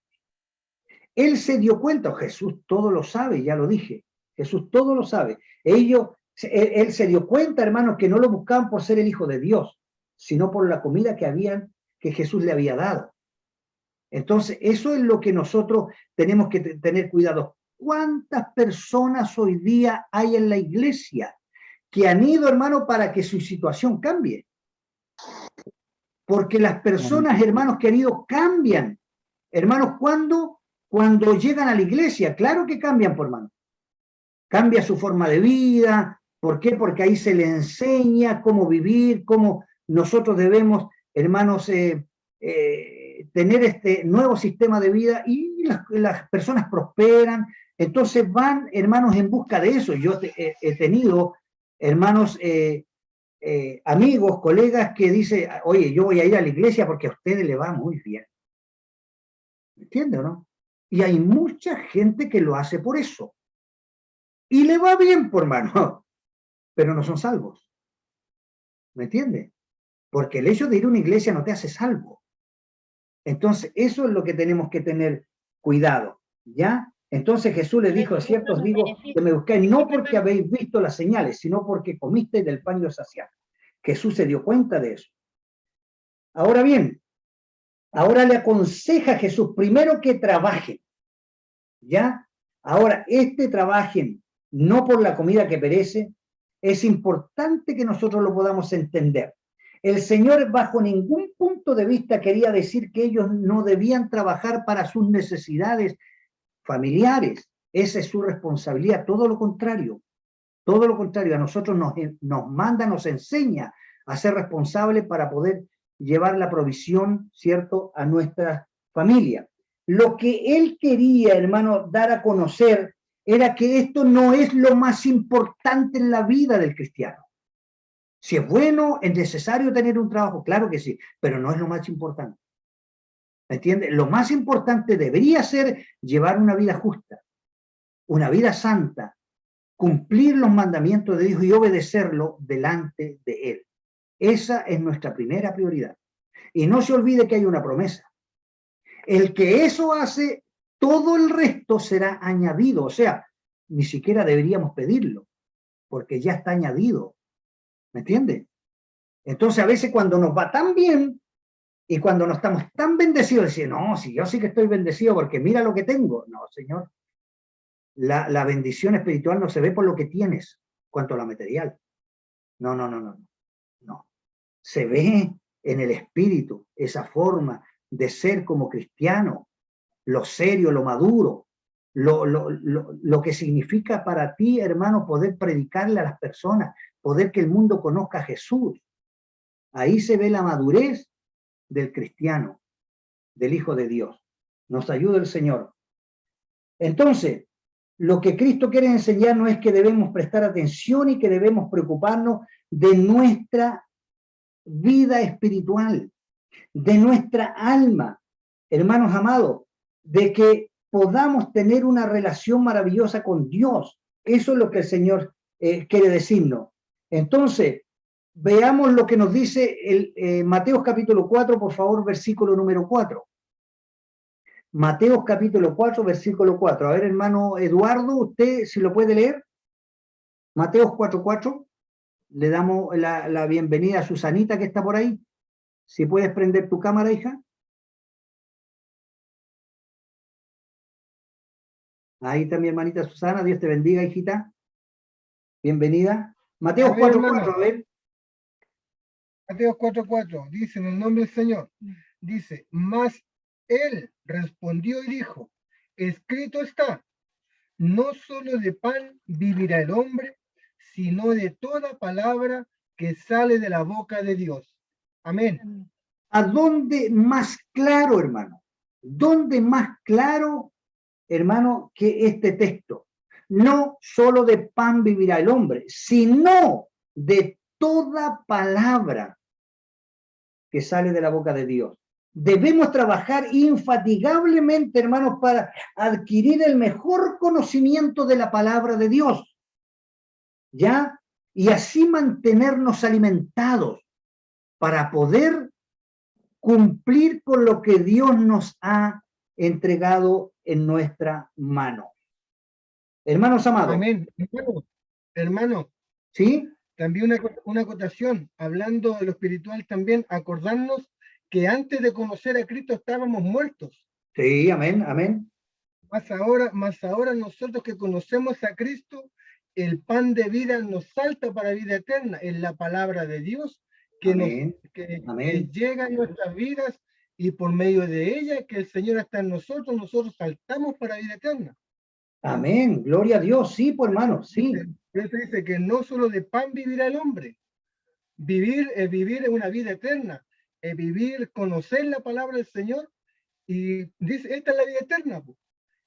Él se dio cuenta, Jesús todo lo sabe, ya lo dije, Jesús todo lo sabe. Él se dio cuenta, hermanos, que no lo buscaban por ser el Hijo de Dios, sino por la comida que Jesús le había dado. Entonces, eso es lo que nosotros tenemos que tener cuidado. ¿Cuántas personas hoy día hay en la iglesia que han ido, hermano, para que su situación cambie? Porque las personas, hermanos, que han ido, cambian. Hermanos, ¿cuándo? Cuando llegan a la iglesia, claro que cambian, por hermano. Cambia su forma de vida. ¿Por qué? Porque ahí se le enseña cómo vivir, cómo nosotros debemos, hermanos, tener este nuevo sistema de vida, y las personas prosperan. Entonces van, hermanos, en busca de eso. Yo he tenido, hermanos, amigos, colegas que dicen, oye, yo voy a ir a la iglesia porque a ustedes le va muy bien. ¿Entiende o no? Y hay mucha gente que lo hace por eso. Y le va bien, por hermano, pero no son salvos. ¿Me entiende? Porque el hecho de ir a una iglesia no te hace salvo. Entonces, eso es lo que tenemos que tener cuidado, ¿ya? Entonces Jesús le dijo, cierto os digo, que me buscáis no porque habéis visto las señales, sino porque comisteis del pan y os saciasteis. Jesús se dio cuenta de eso. Ahora bien, ahora le aconseja a Jesús primero que trabajen, ¿ya? Ahora, trabajen no por la comida que perece, es importante que nosotros lo podamos entender. El Señor bajo ningún punto de vista quería decir que ellos no debían trabajar para sus necesidades familiares. Esa es su responsabilidad, todo lo contrario. Todo lo contrario, a nosotros nos manda, nos enseña a ser responsables para poder llevar la provisión, ¿cierto?, a nuestra familia. Lo que él quería, hermano, dar a conocer era que esto no es lo más importante en la vida del cristiano. Si es bueno, es necesario tener un trabajo, claro que sí, pero no es lo más importante. ¿Me entiende? Lo más importante debería ser llevar una vida justa, una vida santa, cumplir los mandamientos de Dios y obedecerlo delante de Él. Esa es nuestra primera prioridad. Y no se olvide que hay una promesa. El que eso hace, todo el resto será añadido. O sea, ni siquiera deberíamos pedirlo, porque ya está añadido. ¿Me entiende? Entonces, a veces cuando nos va tan bien y cuando no estamos tan bendecidos, decimos, no, si yo sí que estoy bendecido porque mira lo que tengo. No, Señor. La bendición espiritual no se ve por lo que tienes, cuanto a lo material. No. Se ve en el espíritu, esa forma de ser como cristiano, lo serio, lo maduro, lo que significa para ti, hermano, poder predicarle a las personas, poder que el mundo conozca a Jesús. Ahí se ve la madurez del cristiano, del Hijo de Dios. Nos ayuda el Señor. Entonces, lo que Cristo quiere enseñarnos es que debemos prestar atención y que debemos preocuparnos de nuestra vida espiritual, de nuestra alma, hermanos amados, de que podamos tener una relación maravillosa con Dios. Eso es lo que el Señor quiere decirnos. Entonces, veamos lo que nos dice Mateo capítulo 4, por favor, versículo número 4. Mateo capítulo 4, versículo 4. A ver, hermano Eduardo, usted si lo puede leer. Mateo 4:4. Le damos la bienvenida a Susanita que está por ahí. Si puedes prender tu cámara, hija. Ahí está mi hermanita Susana, Dios te bendiga, hijita. Bienvenida. Mateo A ver, 4:4, hermano. a ver. Mateo 4:4, dice en el nombre del Señor, dice, mas él respondió y dijo, escrito está, no solo de pan vivirá el hombre, sino de toda palabra que sale de la boca de Dios. Amén. ¿A dónde más claro, hermano? ¿Dónde más claro, hermano, que este texto? No solo de pan vivirá el hombre, sino de toda palabra que sale de la boca de Dios. Debemos trabajar infatigablemente, hermanos, para adquirir el mejor conocimiento de la palabra de Dios, ¿ya? Y así mantenernos alimentados para poder cumplir con lo que Dios nos ha entregado en nuestra mano. Hermanos amados. Amén. Hermano, ¿Sí? también una acotación, hablando de lo espiritual también, acordarnos que antes de conocer a Cristo estábamos muertos. Sí, amén, amén. Más ahora nosotros que conocemos a Cristo, el pan de vida nos salta para vida eterna, en la palabra de Dios Amén. que Amén. llega a nuestras vidas y por medio de ella, que el Señor está en nosotros, nosotros saltamos para vida eterna. Amén. Gloria a Dios. Sí, pues hermano, sí. Por eso dice que no solo de pan vivirá el hombre. Vivir es vivir en una vida eterna. Es vivir, conocer la palabra del Señor. Y dice, esta es la vida eterna. Pues.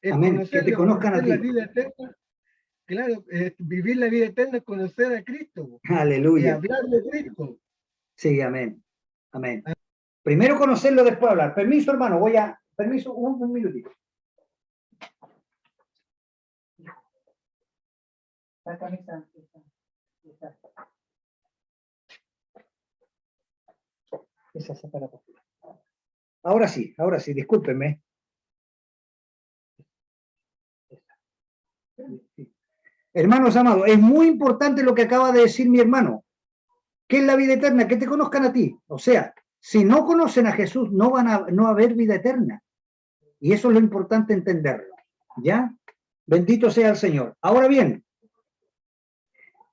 Es Amén. Que te conozcan a ti. la vida eterna. Claro, vivir la vida eterna es conocer a Cristo. Pues. Aleluya. Y hablar de Cristo. Sí, amén. Amén. Primero conocerlo, después hablar. Permiso, hermano, permiso, un minutito. La camisa. Esa para postura. Ahora sí, discúlpenme. Hermanos amados, es muy importante lo que acaba de decir mi hermano. ¿Qué es la vida eterna? Que te conozcan a ti. O sea, si no conocen a Jesús, no va a haber vida eterna. Y eso es lo importante entenderlo. ¿Ya? Bendito sea el Señor. Ahora bien,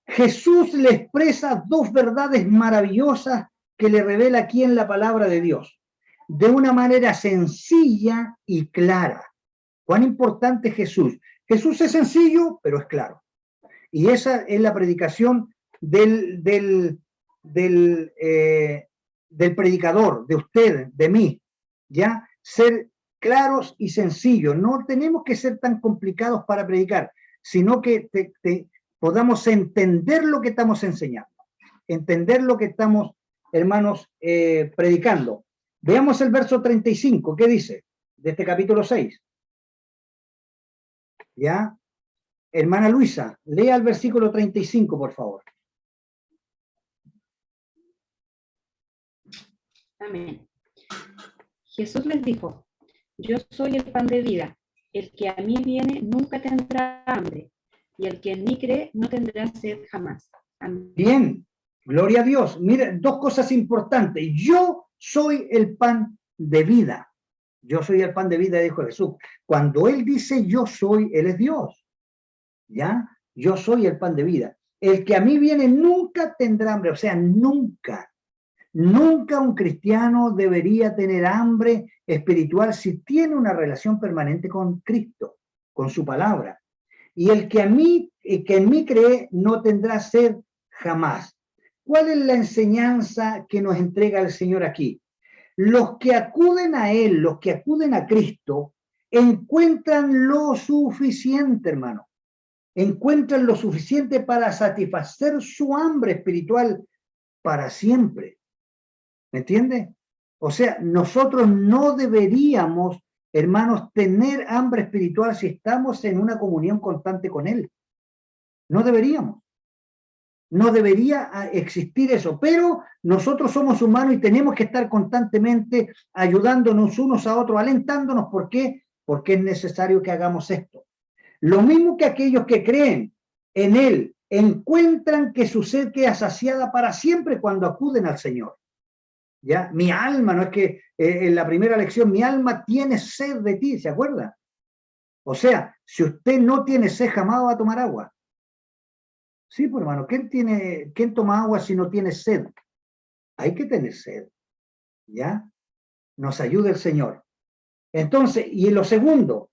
Jesús le expresa dos verdades maravillosas que le revela aquí en la palabra de Dios, de una manera sencilla y clara. ¿Cuán importante es Jesús? Jesús es sencillo, pero es claro. Y esa es la predicación del predicador, de usted, de mí, ¿ya? Ser claros y sencillos. No tenemos que ser tan complicados para predicar, sino que podamos entender lo que estamos enseñando, entender lo que estamos, hermanos, predicando. Veamos el verso 35, ¿qué dice? De este capítulo 6. ¿Ya? Hermana Luisa, lea el versículo 35, por favor. Amén. Jesús les dijo, yo soy el pan de vida, el que a mí viene nunca tendrá hambre, y el que en mí cree no tendrá sed jamás. Amén. Bien, gloria a Dios. Mira, dos cosas importantes. Yo soy el pan de vida. Yo soy el pan de vida, dijo Jesús. Cuando Él dice yo soy, Él es Dios. ¿Ya? Yo soy el pan de vida. El que a mí viene nunca tendrá hambre. O sea, nunca. Nunca un cristiano debería tener hambre espiritual si tiene una relación permanente con Cristo, con su palabra. Y el que en mí cree no tendrá sed jamás. ¿Cuál es la enseñanza que nos entrega el Señor aquí? Los que acuden a Él, los que acuden a Cristo, encuentran lo suficiente, hermano. Encuentran lo suficiente para satisfacer su hambre espiritual para siempre. ¿Me entiende? O sea, nosotros no deberíamos, hermanos, tener hambre espiritual si estamos en una comunión constante con Él. No deberíamos. No debería existir eso, pero nosotros somos humanos y tenemos que estar constantemente ayudándonos unos a otros, alentándonos. ¿Por qué? Porque es necesario que hagamos esto. Lo mismo que aquellos que creen en Él, encuentran que su sed queda saciada para siempre cuando acuden al Señor. ¿Ya? Mi alma, no es que en la primera lección, mi alma tiene sed de ti, ¿se acuerda? O sea, si usted no tiene sed, jamás va a tomar agua. Sí, pues hermano, ¿quién toma agua si no tiene sed? Hay que tener sed, ¿ya? Nos ayude el Señor. Entonces, y en lo segundo,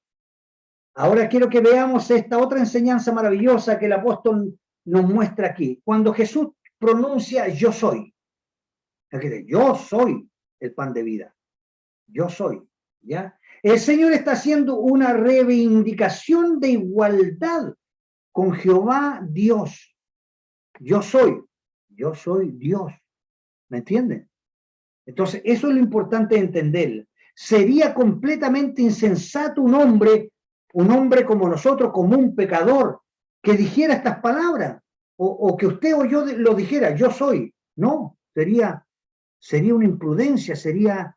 ahora quiero que veamos esta otra enseñanza maravillosa que el apóstol nos muestra aquí. Cuando Jesús pronuncia yo soy, yo soy el pan de vida, yo soy, ¿ya? El Señor está haciendo una reivindicación de igualdad con Jehová Dios. Yo soy Dios, ¿me entienden? Entonces, eso es lo importante de entender. Sería completamente insensato un hombre como nosotros, como un pecador, que dijera estas palabras, o que usted o yo lo dijera, yo soy. No, sería una imprudencia, sería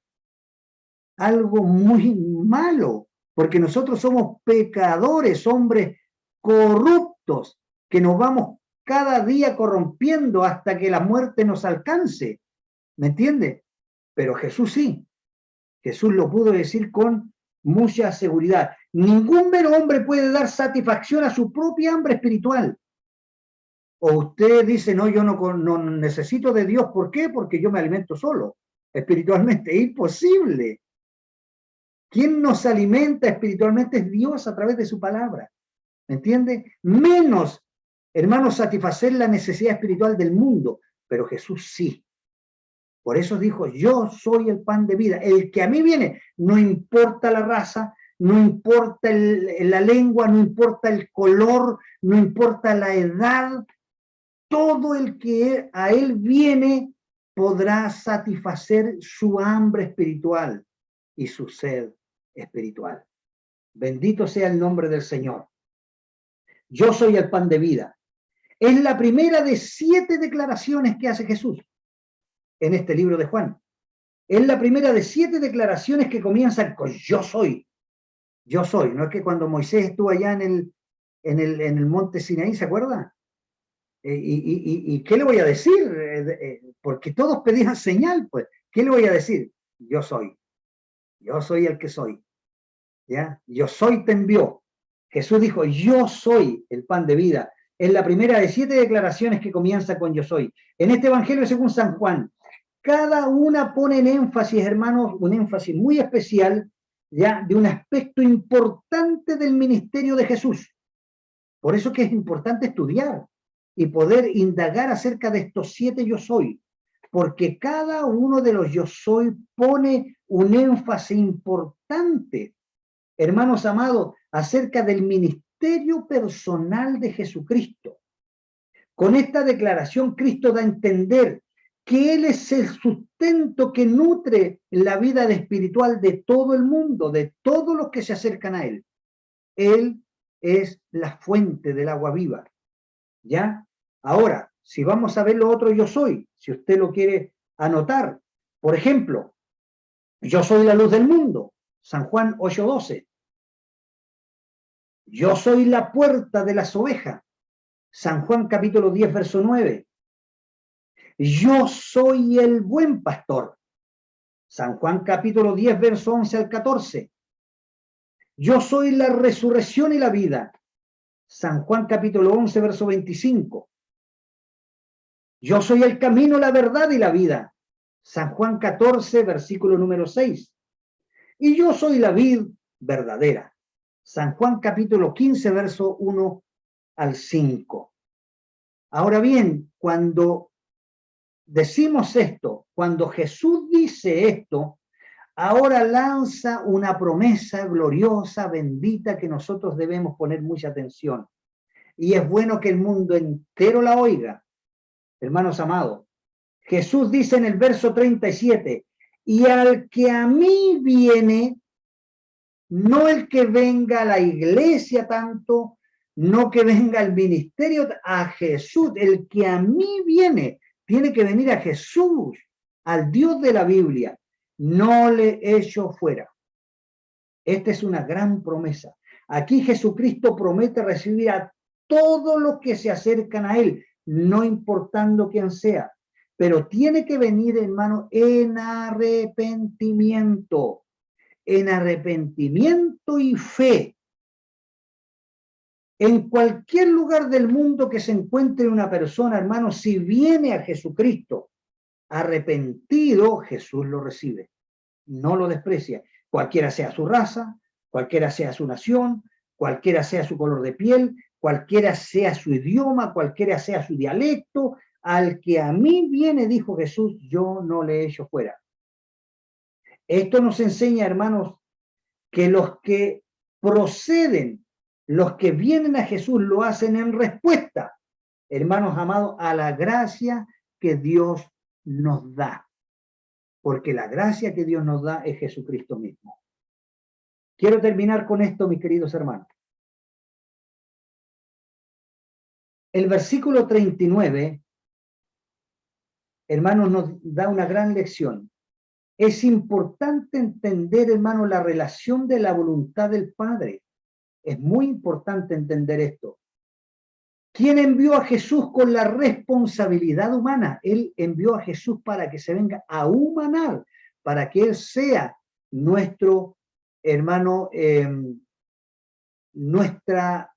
algo muy malo, porque nosotros somos pecadores, hombres corruptos, que nos vamos cada día corrompiendo hasta que la muerte nos alcance. ¿Me entiende? Pero Jesús sí. Jesús lo pudo decir con mucha seguridad. Ningún mero hombre puede dar satisfacción a su propia hambre espiritual. O usted dice, no, yo no necesito de Dios. ¿Por qué? Porque yo me alimento solo. Espiritualmente es imposible. Quien nos alimenta espiritualmente es Dios a través de su palabra. ¿Me entiende? Menos, hermanos, satisfacer la necesidad espiritual del mundo. Pero Jesús sí. Por eso dijo, yo soy el pan de vida. El que a mí viene, no importa la raza, no importa la lengua, no importa el color, no importa la edad. Todo el que a él viene podrá satisfacer su hambre espiritual y su sed espiritual. Bendito sea el nombre del Señor. Yo soy el pan de vida. Es la primera de 7 declaraciones que hace Jesús en este libro de Juan. Es la primera de 7 declaraciones que comienzan con yo soy. Yo soy. No es que cuando Moisés estuvo allá en el monte Sinaí, ¿se acuerda? ¿Y qué le voy a decir? Porque todos pedían señal, pues. ¿Qué le voy a decir? Yo soy. Yo soy el que soy. ¿Ya? Yo soy te envió. Jesús dijo, yo soy el pan de vida. Es la primera de 7 declaraciones que comienza con yo soy. En este evangelio según San Juan, cada una pone en énfasis, hermanos, un énfasis muy especial, ya, de un aspecto importante del ministerio de Jesús. Por eso que es importante estudiar y poder indagar acerca de estos 7 yo soy, porque cada uno de los yo soy pone un énfasis importante, hermanos amados, acerca del ministerio personal de Jesucristo. Con esta declaración, Cristo da a entender que Él es el sustento que nutre la vida espiritual de todo el mundo, de todos los que se acercan a Él. Él es la fuente del agua viva. ¿Ya? Ahora, si vamos a ver lo otro yo soy, si usted lo quiere anotar, por ejemplo, yo soy la luz del mundo, San Juan 8:12. Yo soy la puerta de las ovejas, San Juan capítulo 10, verso 9. Yo soy el buen pastor, San Juan capítulo 10, verso 11 al 14. Yo soy la resurrección y la vida, San Juan capítulo 11, verso 25. Yo soy el camino, la verdad y la vida, San Juan 14, versículo número 6. Y yo soy la vid verdadera, San Juan capítulo 15, verso 1 al 5. Ahora bien, cuando decimos esto, cuando Jesús dice esto, ahora lanza una promesa gloriosa, bendita, que nosotros debemos poner mucha atención. Y es bueno que el mundo entero la oiga. Hermanos amados, Jesús dice en el verso 37, y al que a mí viene, no el que venga a la iglesia tanto, no que venga al ministerio, a Jesús, el que a mí viene, tiene que venir a Jesús, al Dios de la Biblia, no le echo fuera. Esta es una gran promesa. Aquí Jesucristo promete recibir a todos los que se acercan a Él, no importando quién sea, pero tiene que venir, hermano, en arrepentimiento y fe. En cualquier lugar del mundo que se encuentre una persona, hermano, si viene a Jesucristo arrepentido, Jesús lo recibe, no lo desprecia. Cualquiera sea su raza, cualquiera sea su nación, cualquiera sea su color de piel, cualquiera sea su idioma, cualquiera sea su dialecto, al que a mí viene, dijo Jesús, yo no le echo fuera. Esto nos enseña, hermanos, que los que proceden, los que vienen a Jesús, lo hacen en respuesta, hermanos amados, a la gracia que Dios nos da. Porque la gracia que Dios nos da es Jesucristo mismo. Quiero terminar con esto, mis queridos hermanos. El versículo 39, hermanos, nos da una gran lección. Es importante entender, hermano, la relación de la voluntad del Padre. Es muy importante entender esto. ¿Quién envió a Jesús con la responsabilidad humana? Él envió a Jesús para que se venga a humanar, para que Él sea nuestro hermano, nuestra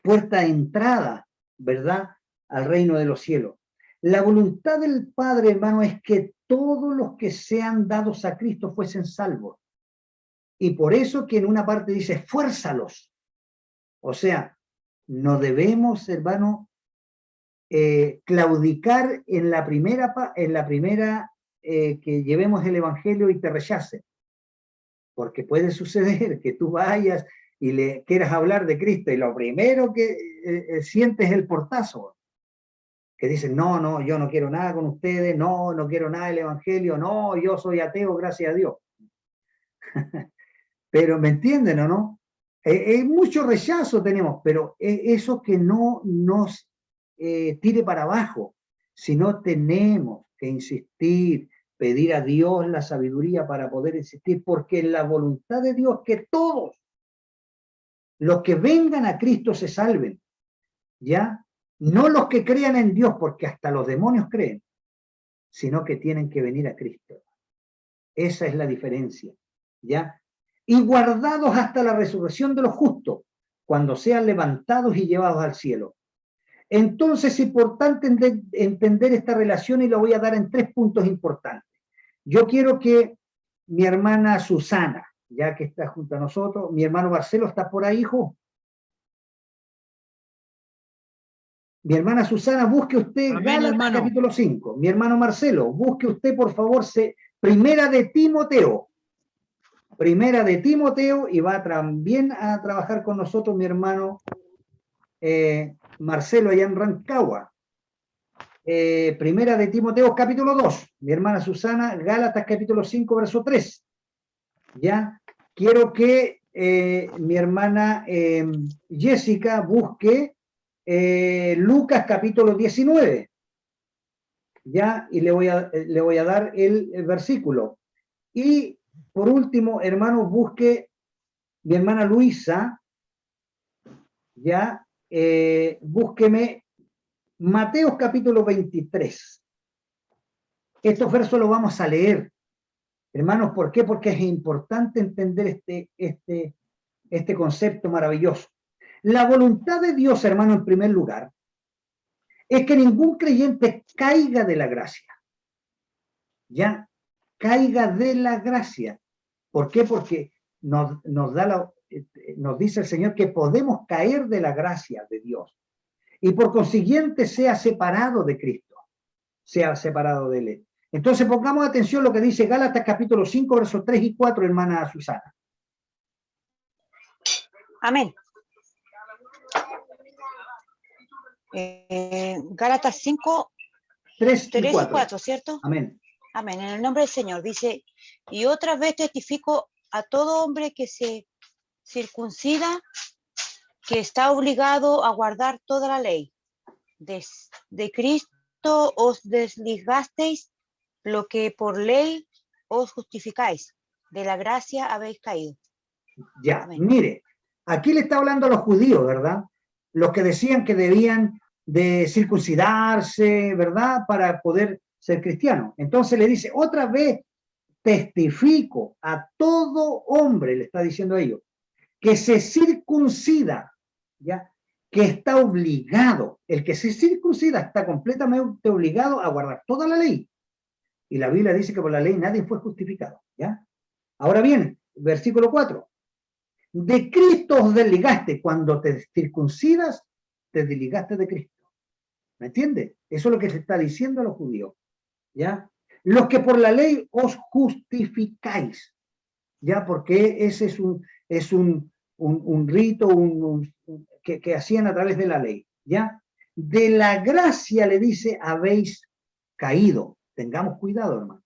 puerta de entrada, ¿verdad?, al reino de los cielos. La voluntad del Padre, hermano, es que todos los que sean dados a Cristo fuesen salvos. Y por eso que en una parte dice, esfuérzalos. O sea, no debemos, hermano, claudicar en la primera que llevemos el Evangelio y te rechacen. Porque puede suceder que tú vayas y le quieras hablar de Cristo y lo primero que sientes es el portazo. Que dicen, no, no, yo no quiero nada con ustedes, no, no quiero nada del Evangelio, no, yo soy ateo, gracias a Dios. Pero ¿me entienden o no? Mucho rechazo tenemos, pero eso que no nos tire para abajo, sino tenemos que insistir, pedir a Dios la sabiduría para poder insistir, porque la voluntad de Dios es que todos los que vengan a Cristo se salven, ¿ya? No los que crean en Dios, porque hasta los demonios creen, sino que tienen que venir a Cristo. Esa es la diferencia, ¿ya? Y guardados hasta la resurrección de los justos, cuando sean levantados y llevados al cielo. Entonces es importante entender esta relación y lo voy a dar en 3 puntos importantes. Yo quiero que mi hermana Susana, ya que está junto a nosotros, mi hermano Marcelo, ¿está por ahí, hijo? Mi hermana Susana, busque usted Gálatas capítulo 5. Mi hermano Marcelo, busque usted, por favor, Primera de Timoteo. Primera de Timoteo, y va también a trabajar con nosotros mi hermano Marcelo allá en Rancagua. Primera de Timoteo capítulo 2. Mi hermana Susana, Gálatas capítulo 5, verso 3. Ya, quiero que mi hermana Jessica busque Lucas capítulo 19, ya, y le voy a dar el versículo. Y por último, hermanos, busque mi hermana Luisa, ya, búsqueme Mateo capítulo 23. Estos versos los vamos a leer, hermanos. ¿Por qué? Porque es importante entender este concepto maravilloso. La voluntad de Dios, hermano, en primer lugar, es que ningún creyente caiga de la gracia. Ya, caiga de la gracia. ¿Por qué? Porque nos dice el Señor que podemos caer de la gracia de Dios. Y por consiguiente sea separado de Cristo, sea separado de Él. Entonces pongamos atención a lo que dice Gálatas capítulo 5, versos 3 y 4, hermana Susana. Amén. Gálatas 5, 3 y 4, ¿cierto? Amén. Amén. En el nombre del Señor dice, y otra vez testifico a todo hombre que se circuncida, que está obligado a guardar toda la ley. De Cristo os desligasteis, lo que por ley os justificáis. De la gracia habéis caído. Ya, Amén. Mire, aquí le está hablando a los judíos, ¿verdad? Los que decían que debían de circuncidarse, ¿verdad? Para poder ser cristianos. Entonces le dice, otra vez testifico a todo hombre, le está diciendo a ellos, que se circuncida, ¿ya? que está obligado, el que se circuncida está completamente obligado a guardar toda la ley. Y la Biblia dice que por la ley nadie fue justificado, ¿ya? Ahora bien, versículo 4. De Cristo os desligaste. Cuando te circuncidas, te desligaste de Cristo. ¿Me entiendes? Eso es lo que se está diciendo a los judíos, ¿ya? Los que por la ley os justificáis, ¿ya? Porque ese es un rito que hacían a través de la ley, ¿ya? De la gracia, le dice, habéis caído. Tengamos cuidado, hermano.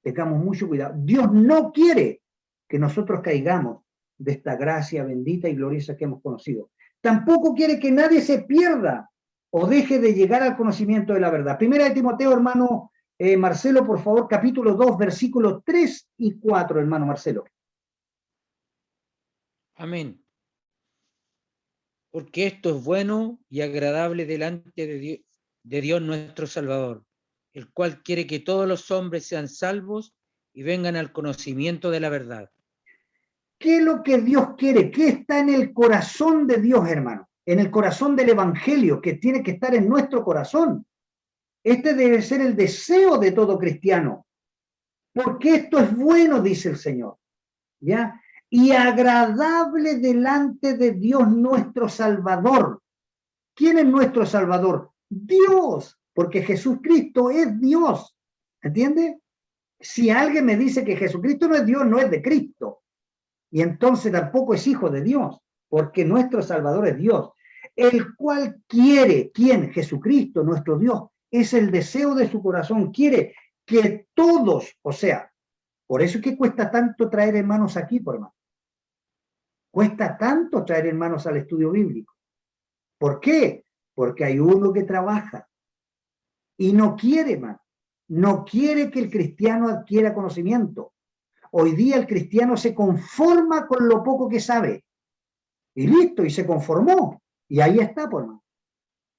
Tengamos mucho cuidado. Dios no quiere que nosotros caigamos de esta gracia bendita y gloriosa que hemos conocido. Tampoco quiere que nadie se pierda o deje de llegar al conocimiento de la verdad. Primera de Timoteo, hermano Marcelo, por favor, capítulo 2, versículos 3 y 4, hermano Marcelo. Amén. Porque esto es bueno y agradable delante de Dios nuestro Salvador, el cual quiere que todos los hombres sean salvos y vengan al conocimiento de la verdad. ¿Qué es lo que Dios quiere? ¿Qué está en el corazón de Dios, hermano? En el corazón del Evangelio, que tiene que estar en nuestro corazón. Este debe ser el deseo de todo cristiano. Porque esto es bueno, dice el Señor. ¿Ya? Y agradable delante de Dios nuestro Salvador. ¿Quién es nuestro Salvador? Dios, porque Jesucristo es Dios. ¿Entiende? Si alguien me dice que Jesucristo no es Dios, no es de Cristo. Y entonces tampoco es hijo de Dios, porque nuestro Salvador es Dios, el cual quiere, ¿quién? Jesucristo, nuestro Dios, es el deseo de su corazón, quiere que todos, o sea, por eso es que cuesta tanto traer hermanos aquí, por hermano. Cuesta tanto traer hermanos al estudio bíblico. ¿Por qué? Porque hay uno que trabaja y no quiere, hermano. No quiere que el cristiano adquiera conocimiento. Hoy día el cristiano se conforma con lo poco que sabe. Y listo, y se conformó. Y ahí está, por hermano.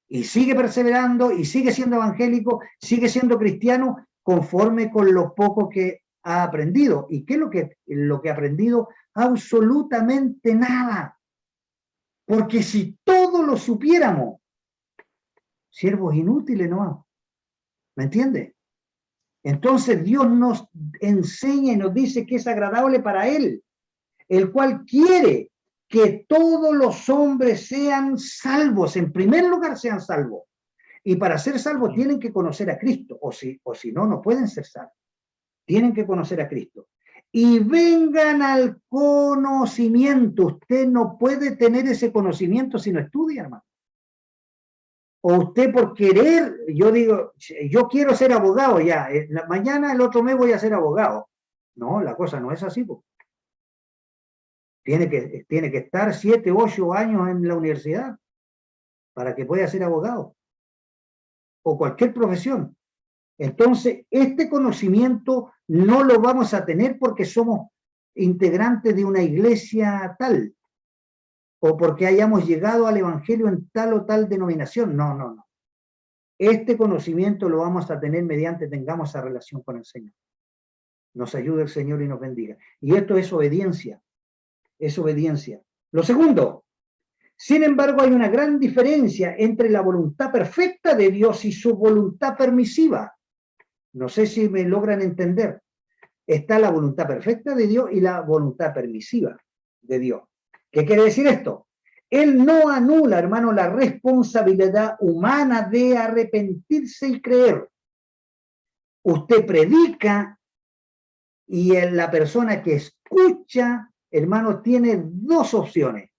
Y sigue perseverando, y sigue siendo evangélico, sigue siendo cristiano, conforme con lo poco que ha aprendido. ¿Y qué es lo que ha aprendido? Absolutamente nada. Porque si todos lo supiéramos, siervos inútiles, ¿no? ¿Me entiende? Entonces Dios nos enseña y nos dice que es agradable para Él, el cual quiere que todos los hombres sean salvos, en primer lugar sean salvos. Y para ser salvos tienen que conocer a Cristo, o si no, no pueden ser salvos. Tienen que conocer a Cristo. Y vengan al conocimiento. Usted no puede tener ese conocimiento si no estudia, hermano. O usted por querer, yo digo, yo quiero ser abogado ya, mañana el otro mes voy a ser abogado. No, la cosa no es así. Pues. Tiene que estar 7, 8 años en la universidad para que pueda ser abogado. O cualquier profesión. Entonces, este conocimiento no lo vamos a tener porque somos integrantes de una iglesia tal. O porque hayamos llegado al evangelio en tal o tal denominación. No, no, no. Este conocimiento lo vamos a tener mediante tengamos esa relación con el Señor. Nos ayude el Señor y nos bendiga. Y esto es obediencia. Es obediencia. Lo segundo, sin embargo, hay una gran diferencia entre la voluntad perfecta de Dios y su voluntad permisiva. No sé si me logran entender. Está la voluntad perfecta de Dios y la voluntad permisiva de Dios. ¿Qué quiere decir esto? Él no anula, hermano, la responsabilidad humana de arrepentirse y creer. Usted predica y la persona que escucha, hermano, tiene dos opciones.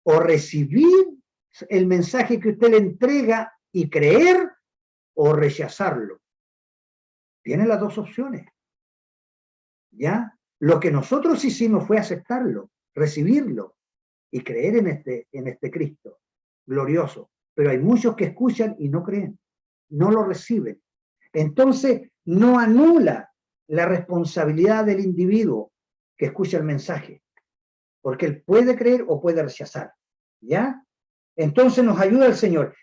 O recibir el mensaje que usted le entrega y creer, o rechazarlo. Tiene las dos opciones. ¿Ya? Lo que nosotros hicimos fue aceptarlo, recibirlo y creer en este Cristo glorioso. Pero hay muchos que escuchan y no creen, no lo reciben. Entonces, no anula la responsabilidad del individuo que escucha el mensaje, porque él puede creer o puede rechazar. ¿Ya? Entonces nos ayuda el Señor.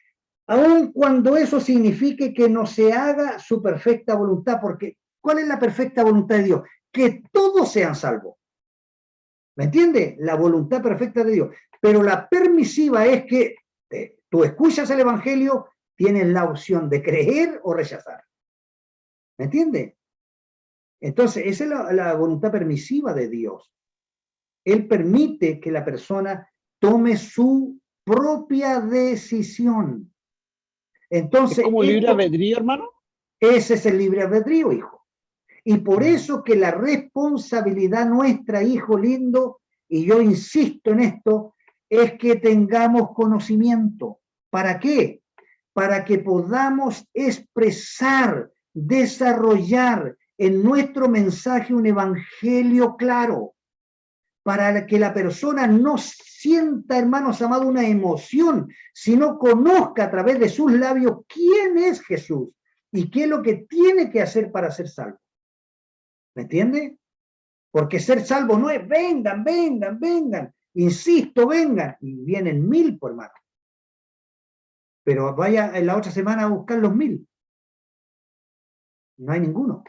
Aun cuando eso signifique que no se haga su perfecta voluntad, porque ¿cuál es la perfecta voluntad de Dios? Que todos sean salvos. ¿Me entiende? La voluntad perfecta de Dios. Pero la permisiva es que tú escuchas el Evangelio, tienes la opción de creer o rechazar. ¿Me entiendes? Entonces, esa es la voluntad permisiva de Dios. Él permite que la persona tome su propia decisión. Entonces, ¿Es como libre albedrío, hermano? Ese es el libre albedrío, hijo. Y por eso que la responsabilidad nuestra, hijo lindo, y yo insisto en esto, es que tengamos conocimiento. ¿Para qué? Para que podamos expresar, desarrollar en nuestro mensaje un evangelio claro, para que la persona no sienta, hermanos amados, una emoción, sino conozca a través de sus labios quién es Jesús y qué es lo que tiene que hacer para ser salvo. ¿Me entiende? Porque ser salvo no es vengan, vengan, vengan, insisto, vengan, y vienen 1000 por hermano. Pero vaya en la otra semana a buscar los 1000. No hay ninguno.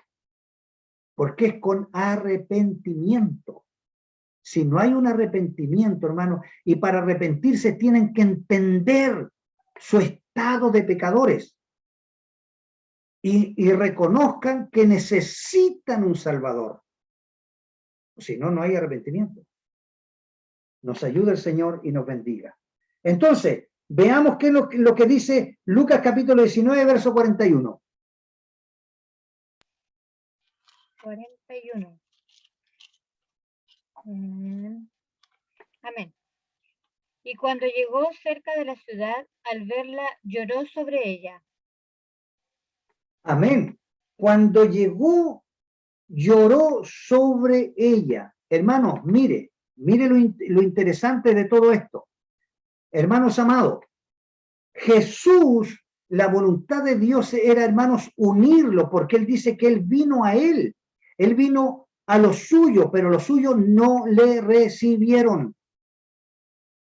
Porque es con arrepentimiento. Si no hay un arrepentimiento, hermano, y para arrepentirse tienen que entender su estado de pecadores y reconozcan que necesitan un Salvador. Si no, no hay arrepentimiento. Nos ayuda el Señor y nos bendiga. Entonces, veamos qué es lo que dice Lucas capítulo 19, verso 41. 41. Amén. Y cuando llegó cerca de la ciudad, al verla, lloró sobre ella. Amén. Cuando llegó, lloró sobre ella. Hermanos, mire lo interesante de todo esto. Hermanos amados, Jesús, la voluntad de Dios era, hermanos, unirlo, porque Él dice que Él vino a Él. Él vino a los suyos, pero los suyos no le recibieron.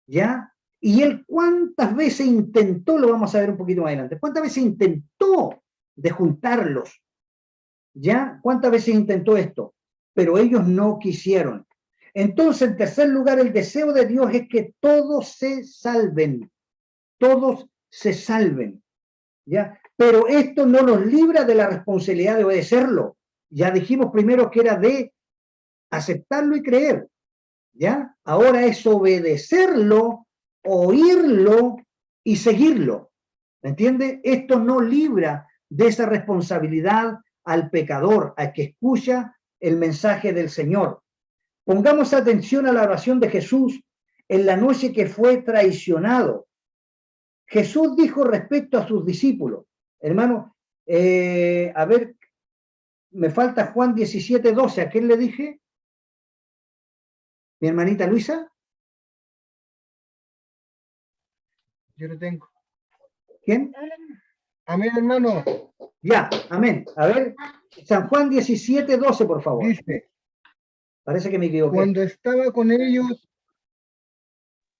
¿Ya? Y Él cuántas veces intentó, lo vamos a ver un poquito más adelante, cuántas veces intentó de juntarlos. ¿Ya? ¿Cuántas veces intentó esto? Pero ellos no quisieron. Entonces, en tercer lugar, el deseo de Dios es que todos se salven. Todos se salven. ¿Ya? Pero esto no los libra de la responsabilidad de obedecerlo. Ya dijimos primero que era de aceptarlo y creer. ¿Ya? Ahora es obedecerlo, oírlo y seguirlo. ¿Me entiende? Esto no libra de esa responsabilidad al pecador, al que escucha el mensaje del Señor. Pongamos atención a la oración de Jesús en la noche que fue traicionado. Jesús dijo respecto a sus discípulos, hermano, a ver, me falta Juan 17:12, ¿a quién le dije? ¿Mi hermanita Luisa? Yo lo tengo. ¿Quién? Amén, hermano. Ya, amén. A ver, San Juan 17:12, por favor. Dice, Parece que me equivoqué. cuando estaba con ellos,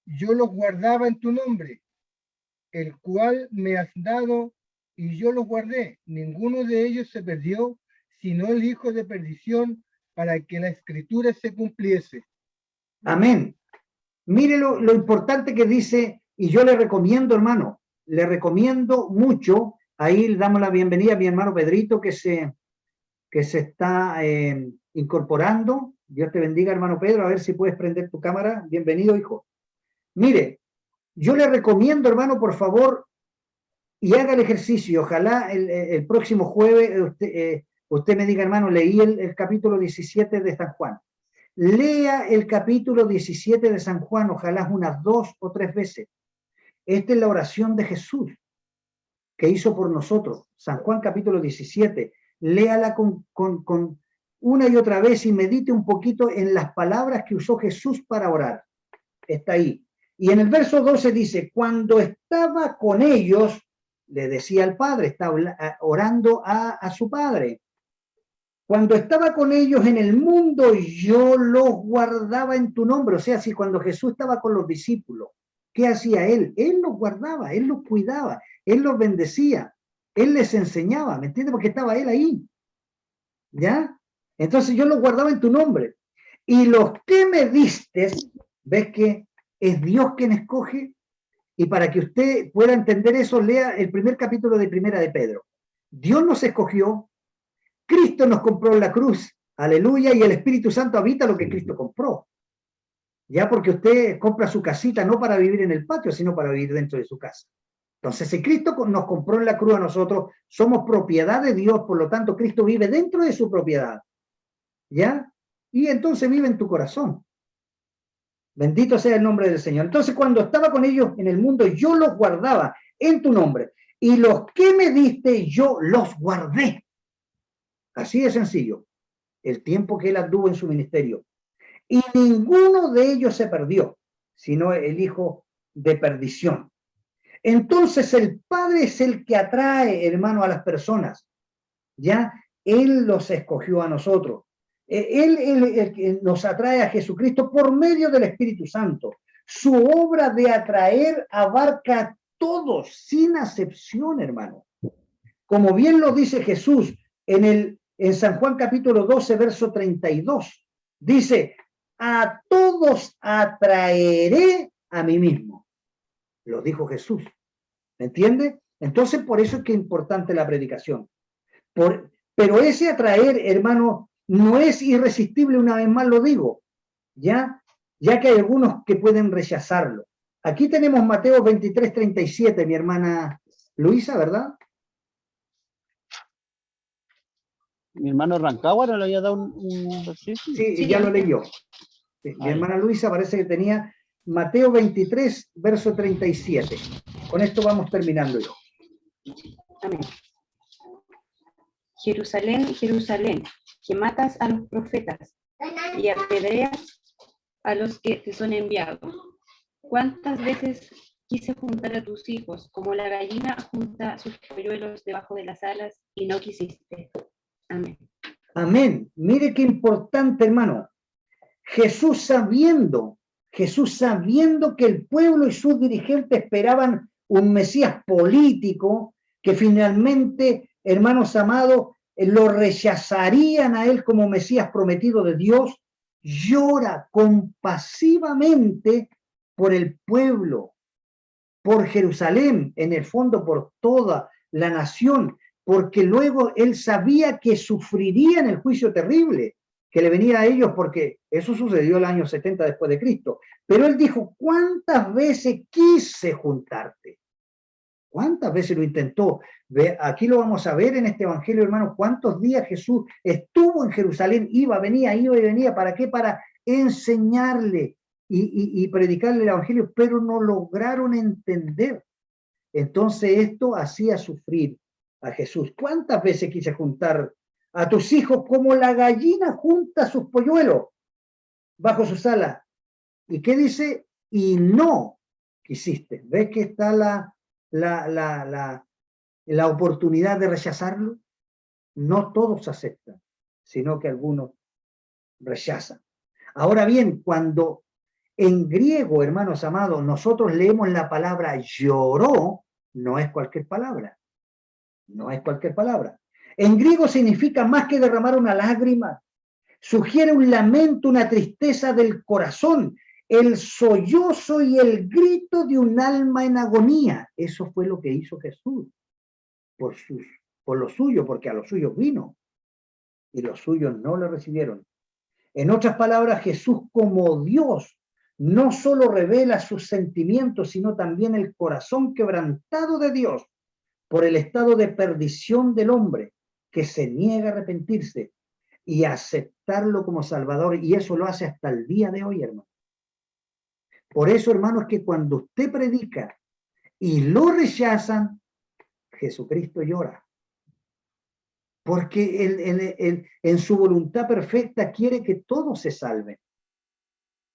yo los guardaba en tu nombre, el cual me has dado, y yo los guardé. Ninguno de ellos se perdió, sino el hijo de perdición, para que la escritura se cumpliese. Amén. Mire lo importante que dice, y yo le recomiendo, hermano, le recomiendo mucho, ahí le damos la bienvenida a mi hermano Pedrito, que se está incorporando. Dios te bendiga, hermano Pedro, a ver si puedes prender tu cámara. Bienvenido, hijo. Mire, yo le recomiendo, hermano, por favor, y haga el ejercicio. Ojalá el próximo jueves usted me diga, hermano, leí el capítulo 17 de San Juan. Lea el capítulo 17 de San Juan, ojalá unas 2 o 3 veces. Esta es la oración de Jesús que hizo por nosotros. San Juan capítulo 17. Léala con una y otra vez y medite un poquito en las palabras que usó Jesús para orar. Está ahí. Y en el verso 12 dice, cuando estaba con ellos, le decía al Padre, está orando a su Padre. Cuando estaba con ellos en el mundo, yo los guardaba en tu nombre. O sea, si cuando Jesús estaba con los discípulos, ¿qué hacía Él? Él los guardaba, Él los cuidaba, Él los bendecía, Él les enseñaba, ¿me entiendes? Porque estaba Él ahí. ¿Ya? Entonces yo los guardaba en tu nombre. Y los que me diste, ves que es Dios quien escoge, y para que usted pueda entender eso, lea el primer capítulo de Primera de Pedro. Dios nos escogió, Cristo nos compró en la cruz, aleluya, y el Espíritu Santo habita lo que Cristo compró. Ya, porque usted compra su casita no para vivir en el patio, sino para vivir dentro de su casa. Entonces, si Cristo nos compró en la cruz a nosotros, somos propiedad de Dios, por lo tanto, Cristo vive dentro de su propiedad. ¿Ya? Y entonces vive en tu corazón. Bendito sea el nombre del Señor. Entonces, cuando estaba con ellos en el mundo, yo los guardaba en tu nombre. Y los que me diste, yo los guardé. Así de sencillo. El tiempo que él anduvo en su ministerio. Y ninguno de ellos se perdió, sino el hijo de perdición. Entonces el Padre es el que atrae, hermano, a las personas. Ya, Él los escogió a nosotros. Él el que nos atrae a Jesucristo por medio del Espíritu Santo. Su obra de atraer abarca a todos, sin acepción, hermano. Como bien lo dice Jesús en San Juan capítulo 12, verso 32. Dice, a todos atraeré a mí mismo. Lo dijo Jesús. ¿Me entiende? Entonces, por eso es que es importante la predicación. Pero ese atraer, hermano, no es irresistible, una vez más lo digo, ya que hay algunos que pueden rechazarlo. Aquí tenemos Mateo 23, 37, mi hermana Luisa, ¿verdad? Mi hermano Rancagua no le había dado un versículo. Sí, ya lo leyó. Sí, mi hermana Luisa parece que tenía Mateo 23, verso 37. Con esto vamos terminando yo. Amén. Jerusalén, Jerusalén, que matas a los profetas y apedreas a los que te son enviados. ¿Cuántas veces quise juntar a tus hijos, como la gallina junta sus polluelos debajo de las alas, y no quisiste? Amén. Amén. Mire qué importante, hermano. Jesús sabiendo que el pueblo y sus dirigentes esperaban un Mesías político, que finalmente, hermanos amados, lo rechazarían a él como Mesías prometido de Dios, llora compasivamente por el pueblo, por Jerusalén, en el fondo por toda la nación, porque luego él sabía que sufrirían el juicio terrible que le venía a ellos, porque eso sucedió el año 70 después de Cristo. Pero él dijo, ¿cuántas veces quise juntarte? ¿Cuántas veces lo intentó? Aquí lo vamos a ver en este evangelio, hermanos, cuántos días Jesús estuvo en Jerusalén, iba y venía, ¿para qué? Para enseñarle y predicarle el evangelio, pero no lograron entender. Entonces esto hacía sufrir a Jesús. ¿Cuántas veces quise juntar a tus hijos como la gallina junta sus polluelos bajo sus alas? ¿Y qué dice? Y no quisiste. ¿Ves que está la oportunidad de rechazarlo? No todos aceptan, sino que algunos rechazan. Ahora bien, cuando en griego, hermanos amados, nosotros leemos la palabra lloró, no es cualquier palabra. No es cualquier palabra. En griego significa más que derramar una lágrima. Sugiere un lamento, una tristeza del corazón, el sollozo y el grito de un alma en agonía. Eso fue lo que hizo Jesús por lo suyo, porque a los suyos vino y los suyos no le recibieron. En otras palabras, Jesús como Dios no solo revela sus sentimientos, sino también el corazón quebrantado de Dios por el estado de perdición del hombre que se niega a arrepentirse y a aceptarlo como Salvador, y eso lo hace hasta el día de hoy, hermano. Por eso, hermanos, que cuando usted predica y lo rechazan, Jesucristo llora. Porque él, en su voluntad perfecta quiere que todos se salven.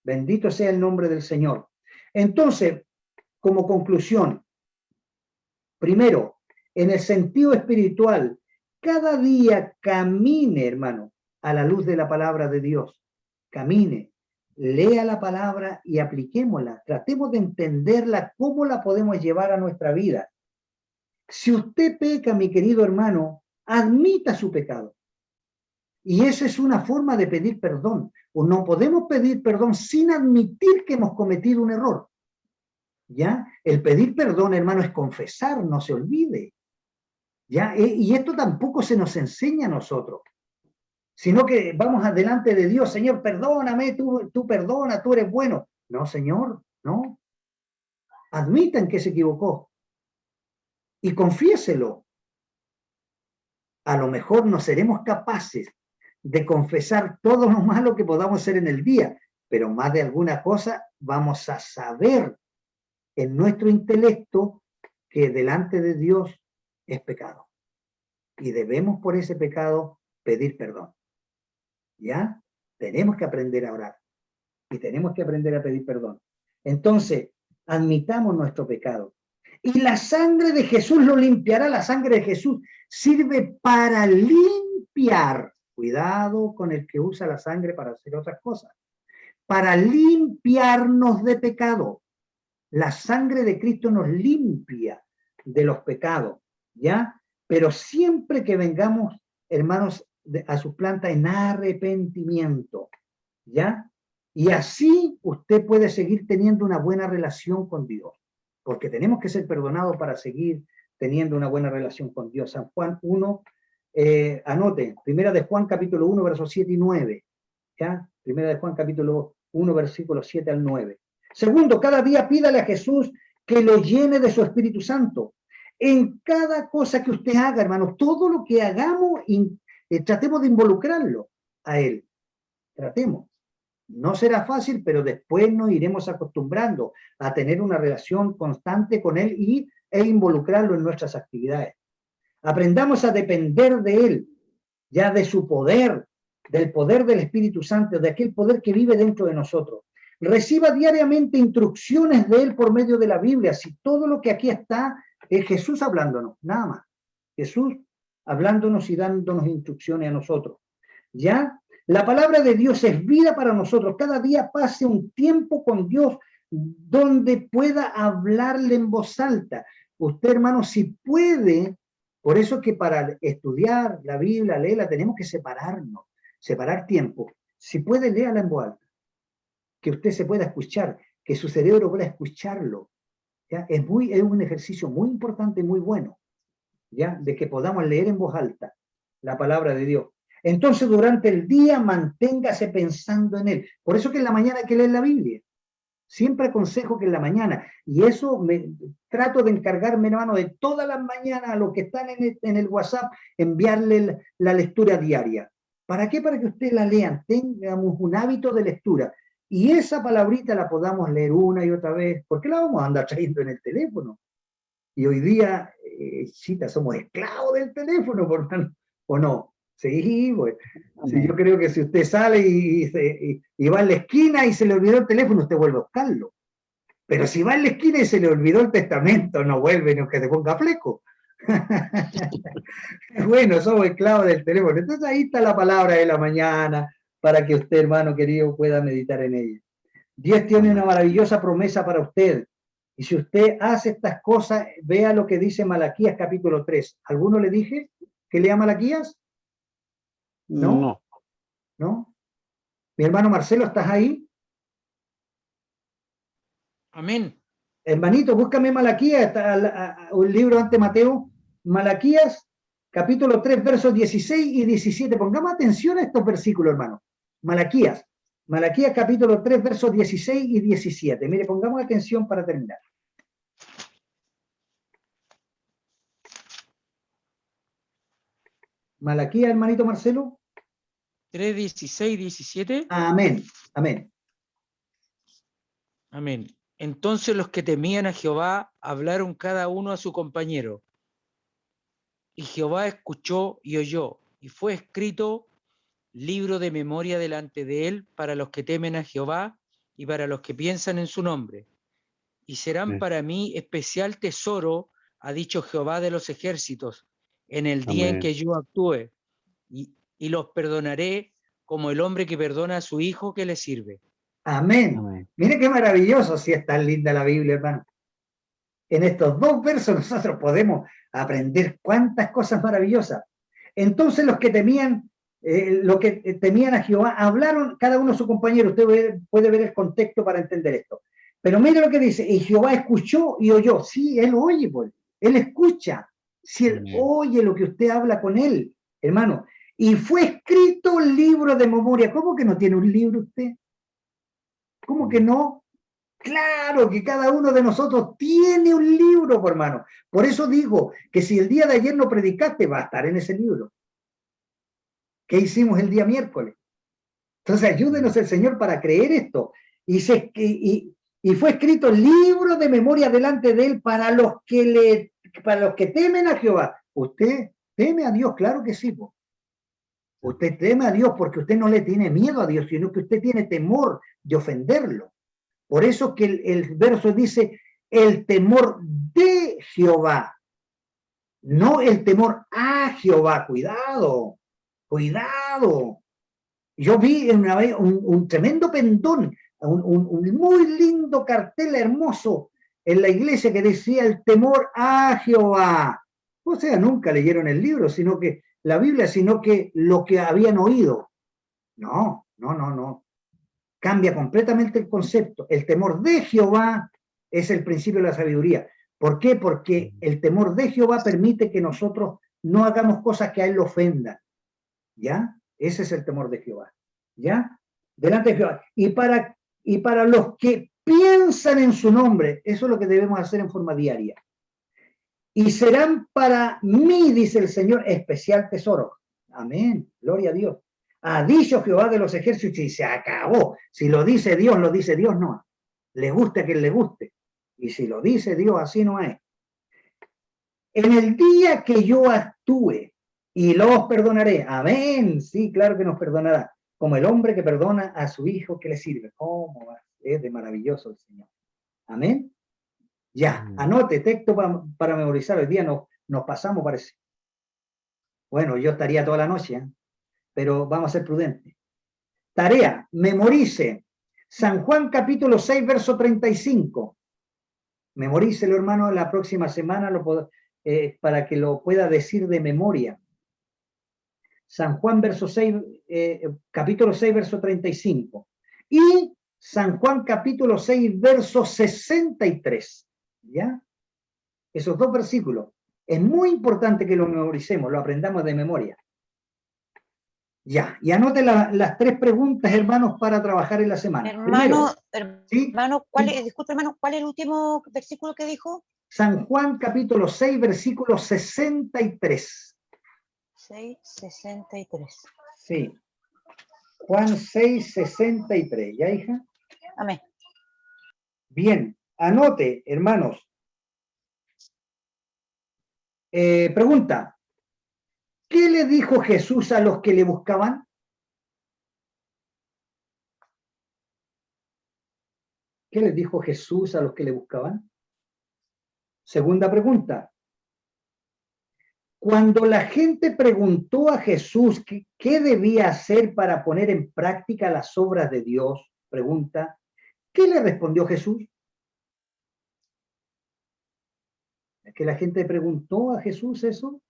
Bendito sea el nombre del Señor. Entonces, como conclusión, primero, en el sentido espiritual, cada día camine, hermano, a la luz de la palabra de Dios. Camine, lea la palabra y apliquémosla. Tratemos de entenderla, cómo la podemos llevar a nuestra vida. Si usted peca, mi querido hermano, admita su pecado Y esa es una forma de pedir perdón. O no podemos pedir perdón sin admitir que hemos cometido un error. ¿Ya? El pedir perdón, hermano, es confesar, no se olvide. ¿Ya? Y esto tampoco se nos enseña a nosotros, sino que vamos adelante de Dios, Señor, perdóname, tú perdona, tú eres bueno. No, Señor, no. Admitan que se equivocó y confiéselo. A lo mejor no seremos capaces de confesar todo lo malo que podamos hacer en el día, pero más de alguna cosa vamos a saber en nuestro intelecto que delante de Dios es pecado. Y debemos por ese pecado pedir perdón. ¿Ya? Tenemos que aprender a orar. Y tenemos que aprender a pedir perdón. Entonces, admitamos nuestro pecado. Y la sangre de Jesús lo limpiará. La sangre de Jesús sirve para limpiar. Cuidado con el que usa la sangre para hacer otras cosas. Para limpiarnos de pecado. La sangre de Cristo nos limpia de los pecados, ¿ya? Pero siempre que vengamos, hermanos, a su planta en arrepentimiento, ¿ya? Y así usted puede seguir teniendo una buena relación con Dios, porque tenemos que ser perdonados para seguir teniendo una buena relación con Dios. San Juan 1, anoten, Primera de Juan capítulo 1, versos 7 y 9, ¿ya? Primera de Juan capítulo 1, versículos 7 al 9. Segundo, cada día pídale a Jesús que lo llene de su Espíritu Santo. En cada cosa que usted haga, hermano, todo lo que hagamos, tratemos de involucrarlo a Él. Tratemos. No será fácil, pero después nos iremos acostumbrando a tener una relación constante con Él e involucrarlo en nuestras actividades. Aprendamos a depender de Él, ya de su poder, del poder del Espíritu Santo, de aquel poder que vive dentro de nosotros. Reciba diariamente instrucciones de Él por medio de la Biblia. Si todo lo que aquí está es Jesús hablándonos, nada más. Jesús hablándonos y dándonos instrucciones a nosotros. ¿Ya? La palabra de Dios es vida para nosotros. Cada día pase un tiempo con Dios donde pueda hablarle en voz alta. Usted, hermano, si puede, por eso es que para estudiar la Biblia, leerla, tenemos que separarnos, separar tiempo. Si puede, léala en voz alta. Que usted se pueda escuchar, que su cerebro pueda escucharlo. ¿Ya? Es un ejercicio muy importante, muy bueno, ¿ya? De que podamos leer en voz alta la palabra de Dios. Entonces, durante el día, manténgase pensando en Él. Por eso que en la mañana hay que leer la Biblia. Siempre aconsejo que en la mañana, y eso trato de encargarme, hermano, de todas las mañanas a los que están en el WhatsApp, enviarle la lectura diaria. ¿Para qué? Para que ustedes la lean, tengamos un hábito de lectura. Y esa palabrita la podamos leer una y otra vez. ¿Por qué la vamos a andar trayendo en el teléfono? Y hoy día, chita, somos esclavos del teléfono, ¿o no? Sí, pues. Sí, yo creo que si usted sale y va a la esquina y se le olvidó el teléfono, usted vuelve a buscarlo. Pero si va a la esquina y se le olvidó el testamento, no vuelve ni aunque te ponga fleco. Bueno, somos esclavos del teléfono. Entonces ahí está la palabra de la mañana, para que usted, hermano querido, pueda meditar en ella. Dios tiene una maravillosa promesa para usted. Y si usted hace estas cosas, vea lo que dice Malaquías capítulo 3. ¿Alguno le dije que lea Malaquías? ¿No? ¿No? Mi hermano Marcelo, ¿estás ahí? Amén. Hermanito, búscame Malaquías, está un libro ante Mateo. Malaquías capítulo 3, versos 16 y 17. Pongamos atención a estos versículos, hermano. Malaquías capítulo 3, versos 16 y 17. Mire, pongamos atención para terminar. Malaquías, hermanito Marcelo. 3, 16, 17. Amén, amén. Amén. Entonces los que temían a Jehová hablaron cada uno a su compañero. Y Jehová escuchó y oyó, y fue escrito libro de memoria delante de él para los que temen a Jehová y para los que piensan en su nombre. Y serán para mí especial tesoro, ha dicho Jehová de los ejércitos, en el día en que yo actúe, y los perdonaré como el hombre que perdona a su hijo que le sirve. Amén. Mire qué maravilloso, si es tan linda la Biblia, hermano. En estos dos versos nosotros podemos aprender cuántas cosas maravillosas. Entonces los que temían lo que temían a Jehová, hablaron cada uno a su compañero. Usted puede ver el contexto para entender esto. Pero mire lo que dice, y Jehová escuchó y oyó. Sí, él oye, pues. Él escucha. Si él oye lo que usted habla con él, hermano. Y fue escrito un libro de memoria. ¿Cómo que no tiene un libro usted? ¿Cómo que no? Claro que cada uno de nosotros tiene un libro, por hermano. Por eso digo que si el día de ayer no predicaste, va a estar en ese libro. ¿Qué hicimos el día miércoles? Entonces ayúdenos el Señor para creer esto. Y fue escrito libro de memoria delante de él para los que temen a Jehová. ¿Usted teme a Dios? Claro que sí. Po. Usted teme a Dios porque usted no le tiene miedo a Dios, sino que usted tiene temor de ofenderlo. Por eso que el verso dice, el temor de Jehová, no el temor a Jehová. Cuidado, cuidado. Yo vi una vez un tremendo pendón, un muy lindo cartel hermoso en la iglesia que decía el temor a Jehová. O sea, nunca leyeron el libro, sino que la Biblia, sino que lo que habían oído. No. Cambia completamente el concepto. El temor de Jehová es el principio de la sabiduría. ¿Por qué? Porque el temor de Jehová permite que nosotros no hagamos cosas que a él lo ofendan. ¿Ya? Ese es el temor de Jehová. ¿Ya? Delante de Jehová. Y para los que piensan en su nombre, eso es lo que debemos hacer en forma diaria. Y serán para mí, dice el Señor, especial tesoro. Amén. Gloria a Dios. Ha dicho Jehová de los ejércitos y se acabó. Si lo dice Dios, no. Le guste a quien le guste. Y si lo dice Dios, así no es. En el día que yo actúe y los perdonaré. Amén. Sí, claro que nos perdonará. Como el hombre que perdona a su hijo que le sirve. ¿Cómo va? Es de maravilloso el Señor. Amén. Ya, anote texto para memorizar. Hoy día nos pasamos, parece. Bueno, yo estaría toda la noche, ¿eh? Pero vamos a ser prudentes. Tarea, memorice San Juan capítulo 6, verso 35. Memorícelo, hermano, la próxima semana para que lo pueda decir de memoria. San Juan capítulo 6, verso 35. Y San Juan capítulo 6, verso 63. ¿Ya? Esos dos versículos. Es muy importante que lo memoricemos, lo aprendamos de memoria. Ya, y anote las tres preguntas, hermanos, para trabajar en la semana. Hermano, ¿sí? Disculpe, hermano, ¿cuál es el último versículo que dijo? San Juan capítulo 6, versículo 63. 6:63. Sí. Juan 6, 63. ¿Ya, hija? Amén. Bien, anote, hermanos. Pregunta. ¿Qué le dijo Jesús a los que le buscaban? ¿Qué les dijo Jesús a los que le buscaban? Segunda pregunta. Cuando la gente preguntó a Jesús qué debía hacer para poner en práctica las obras de Dios, pregunta, ¿qué le respondió Jesús? ¿Es que la gente preguntó a Jesús eso?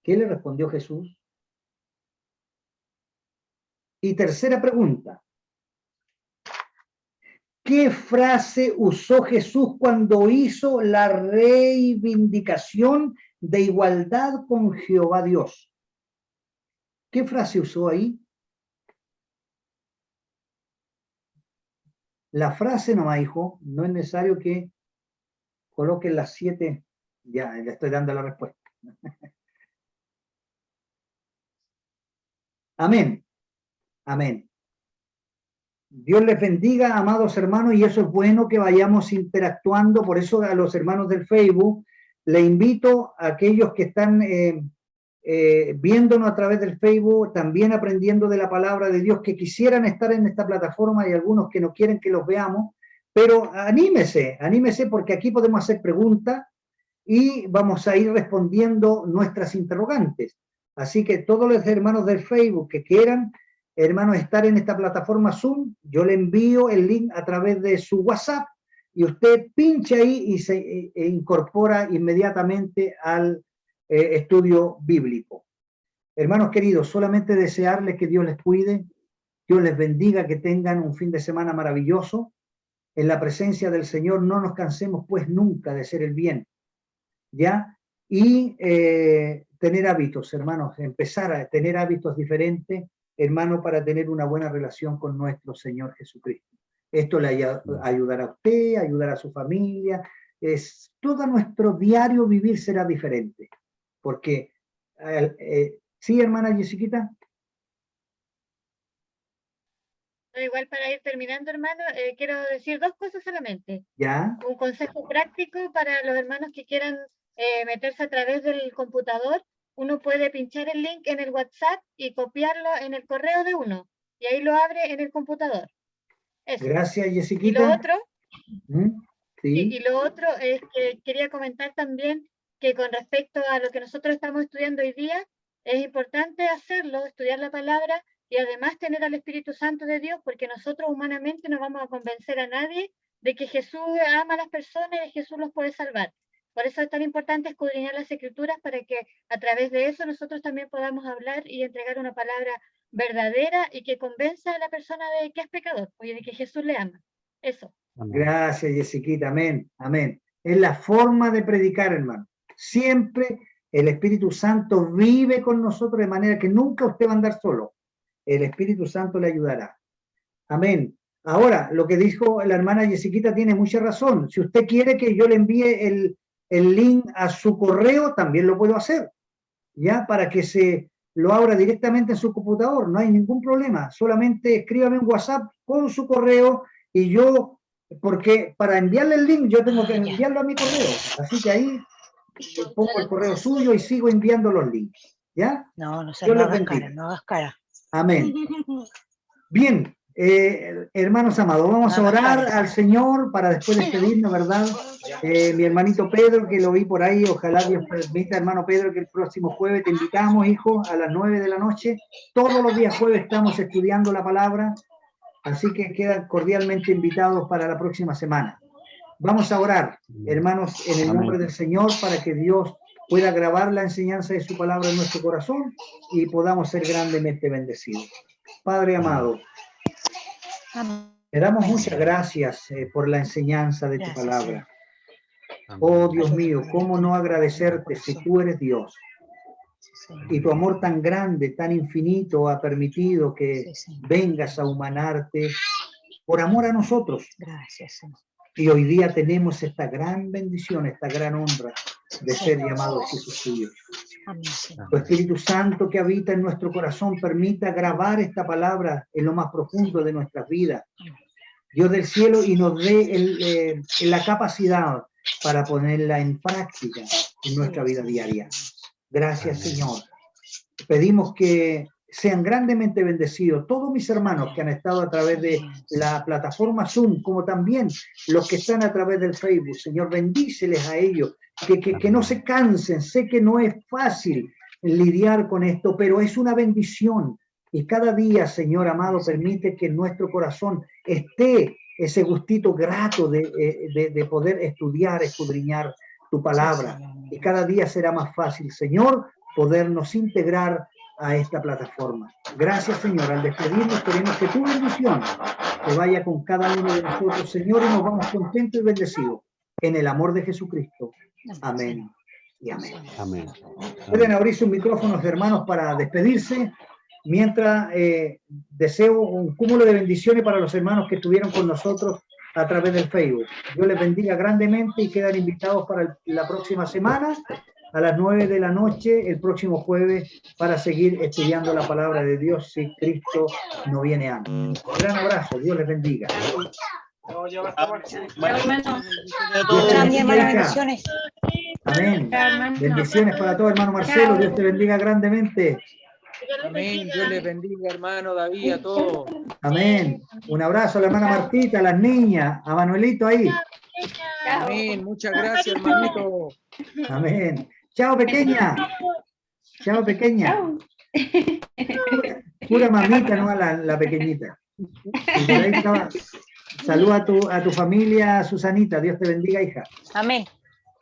¿Qué le respondió Jesús? Y tercera pregunta. ¿Qué frase usó Jesús cuando hizo la reivindicación de igualdad con Jehová Dios? ¿Qué frase usó ahí? La frase nomás, hijo, no es necesario que coloquen las 7. Ya, le estoy dando la respuesta. Amén. Amén. Dios les bendiga, amados hermanos, y eso es bueno que vayamos interactuando. Por eso a los hermanos del Facebook, le invito a aquellos que están viéndonos a través del Facebook, también aprendiendo de la palabra de Dios, que quisieran estar en esta plataforma. Hay algunos que no quieren que los veamos, pero anímese porque aquí podemos hacer preguntas y vamos a ir respondiendo nuestras interrogantes. Así que todos los hermanos del Facebook que quieran, hermanos, estar en esta plataforma Zoom, yo le envío el link a través de su WhatsApp y usted pincha ahí y se incorpora inmediatamente al estudio bíblico. Hermanos queridos, solamente desearles que Dios les cuide, Dios les bendiga, que tengan un fin de semana maravilloso. En la presencia del Señor no nos cansemos pues nunca de hacer el bien, ¿ya? Y tener hábitos, hermanos, empezar a tener hábitos diferentes, hermano, para tener una buena relación con nuestro Señor Jesucristo. Esto le ayudará a usted, ayudará a su familia. Todo nuestro diario vivir será diferente. Porque, ¿sí, hermana Jessiquita? Igual para ir terminando, hermano, quiero decir dos cosas solamente. ¿Ya? Un consejo práctico para los hermanos que quieran meterse a través del computador. Uno puede pinchar el link en el WhatsApp y copiarlo en el correo de uno. Y ahí lo abre en el computador. Eso. Gracias, Jessiquita. Y lo otro, sí. y lo otro es que quería comentar también que con respecto a lo que nosotros estamos estudiando hoy día, es importante hacerlo, estudiar la palabra y además tener al Espíritu Santo de Dios, porque nosotros humanamente no vamos a convencer a nadie de que Jesús ama a las personas y que Jesús los puede salvar. Por eso es tan importante escudriñar las Escrituras para que a través de eso nosotros también podamos hablar y entregar una palabra verdadera y que convenza a la persona de que es pecador, y de que Jesús le ama. Eso. Gracias, Jessiquita. Amén. Amén. Es la forma de predicar, hermano. Siempre el Espíritu Santo vive con nosotros de manera que nunca usted va a andar solo. El Espíritu Santo le ayudará. Amén. Ahora, lo que dijo la hermana Jessiquita tiene mucha razón. Si usted quiere que yo le envíe el link a su correo, también lo puedo hacer, ¿ya? Para que se lo abra directamente en su computador, no hay ningún problema. Solamente escríbame un WhatsApp con su correo y yo, porque para enviarle el link yo tengo que enviarlo a mi correo. Así que ahí pongo el correo suyo y sigo enviando los links, ¿ya? No, no sé, Dios no les hagas bendiga. cara, no hagas cara. Amén. Bien, hermanos amados, vamos a orar al Señor para después despedirnos, ¿verdad? Mi hermanito Pedro, que lo vi por ahí, ojalá Dios permita, hermano Pedro, que el próximo jueves te invitamos, hijo, a las 9 de la noche. Todos los días jueves estamos estudiando la palabra, así que quedan cordialmente invitados para la próxima semana. Vamos a orar, hermanos, en el nombre del Señor, para que Dios pueda grabar la enseñanza de su palabra en nuestro corazón y podamos ser grandemente bendecidos. Padre amado, te damos muchas gracias por la enseñanza de tu palabra. Oh Dios mío, ¿cómo no agradecerte si tú eres Dios? Y tu amor tan grande, tan infinito, ha permitido que vengas a humanarte por amor a nosotros. Gracias, Señor. Y hoy día tenemos esta gran bendición, esta gran honra de ser llamados hijos tuyos. Tu Espíritu Santo que habita en nuestro corazón permita grabar esta palabra en lo más profundo de nuestras vidas. Dios del cielo, y nos dé la capacidad para ponerla en práctica en nuestra vida diaria. Gracias, Señor. Pedimos que sean grandemente bendecidos todos mis hermanos que han estado a través de la plataforma Zoom, como también los que están a través del Facebook. Señor, bendíceles a ellos, que no se cansen. Sé que no es fácil lidiar con esto, pero es una bendición. Y cada día, Señor amado, permite que en nuestro corazón esté ese gustito grato de poder estudiar, escudriñar tu palabra. Y cada día será más fácil, Señor, podernos integrar a esta plataforma. Gracias, Señor. Al despedirnos, queremos que tu bendición te vaya con cada uno de nosotros, Señor, y nos vamos contentos y bendecidos en el amor de Jesucristo. Amén y amén. Amén. Pueden abrir sus micrófonos, hermanos, para despedirse, mientras deseo un cúmulo de bendiciones para los hermanos que estuvieron con nosotros a través del Facebook. Dios les bendiga grandemente y quedan invitados para la próxima semana a las 9 de la noche, el próximo jueves, para seguir estudiando la palabra de Dios si Cristo no viene antes. Un gran abrazo, Dios les bendiga. Bendiciones. Amén. Bendiciones para todos, hermano Marcelo, Dios te bendiga grandemente. Amén, Dios les bendiga, hermano David, a todos. Amén. Un abrazo a la hermana Martita, a las niñas, a Manuelito ahí. Amén, muchas gracias, hermanito. Amén. Chao, pequeña. Chao, pequeña. Pura mamita, no a la pequeñita. Y por ahí Saluda a tu familia, Susanita. Dios te bendiga, hija. Amén.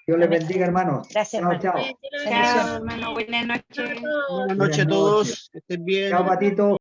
Dios les Amén. bendiga, hermanos. Gracias, Chao, hermano. chao. Bendiciones. Chao, hermano, buenas noches. Buenas Buenas noches a noches. todos. Que estén bien. Chao, Patito.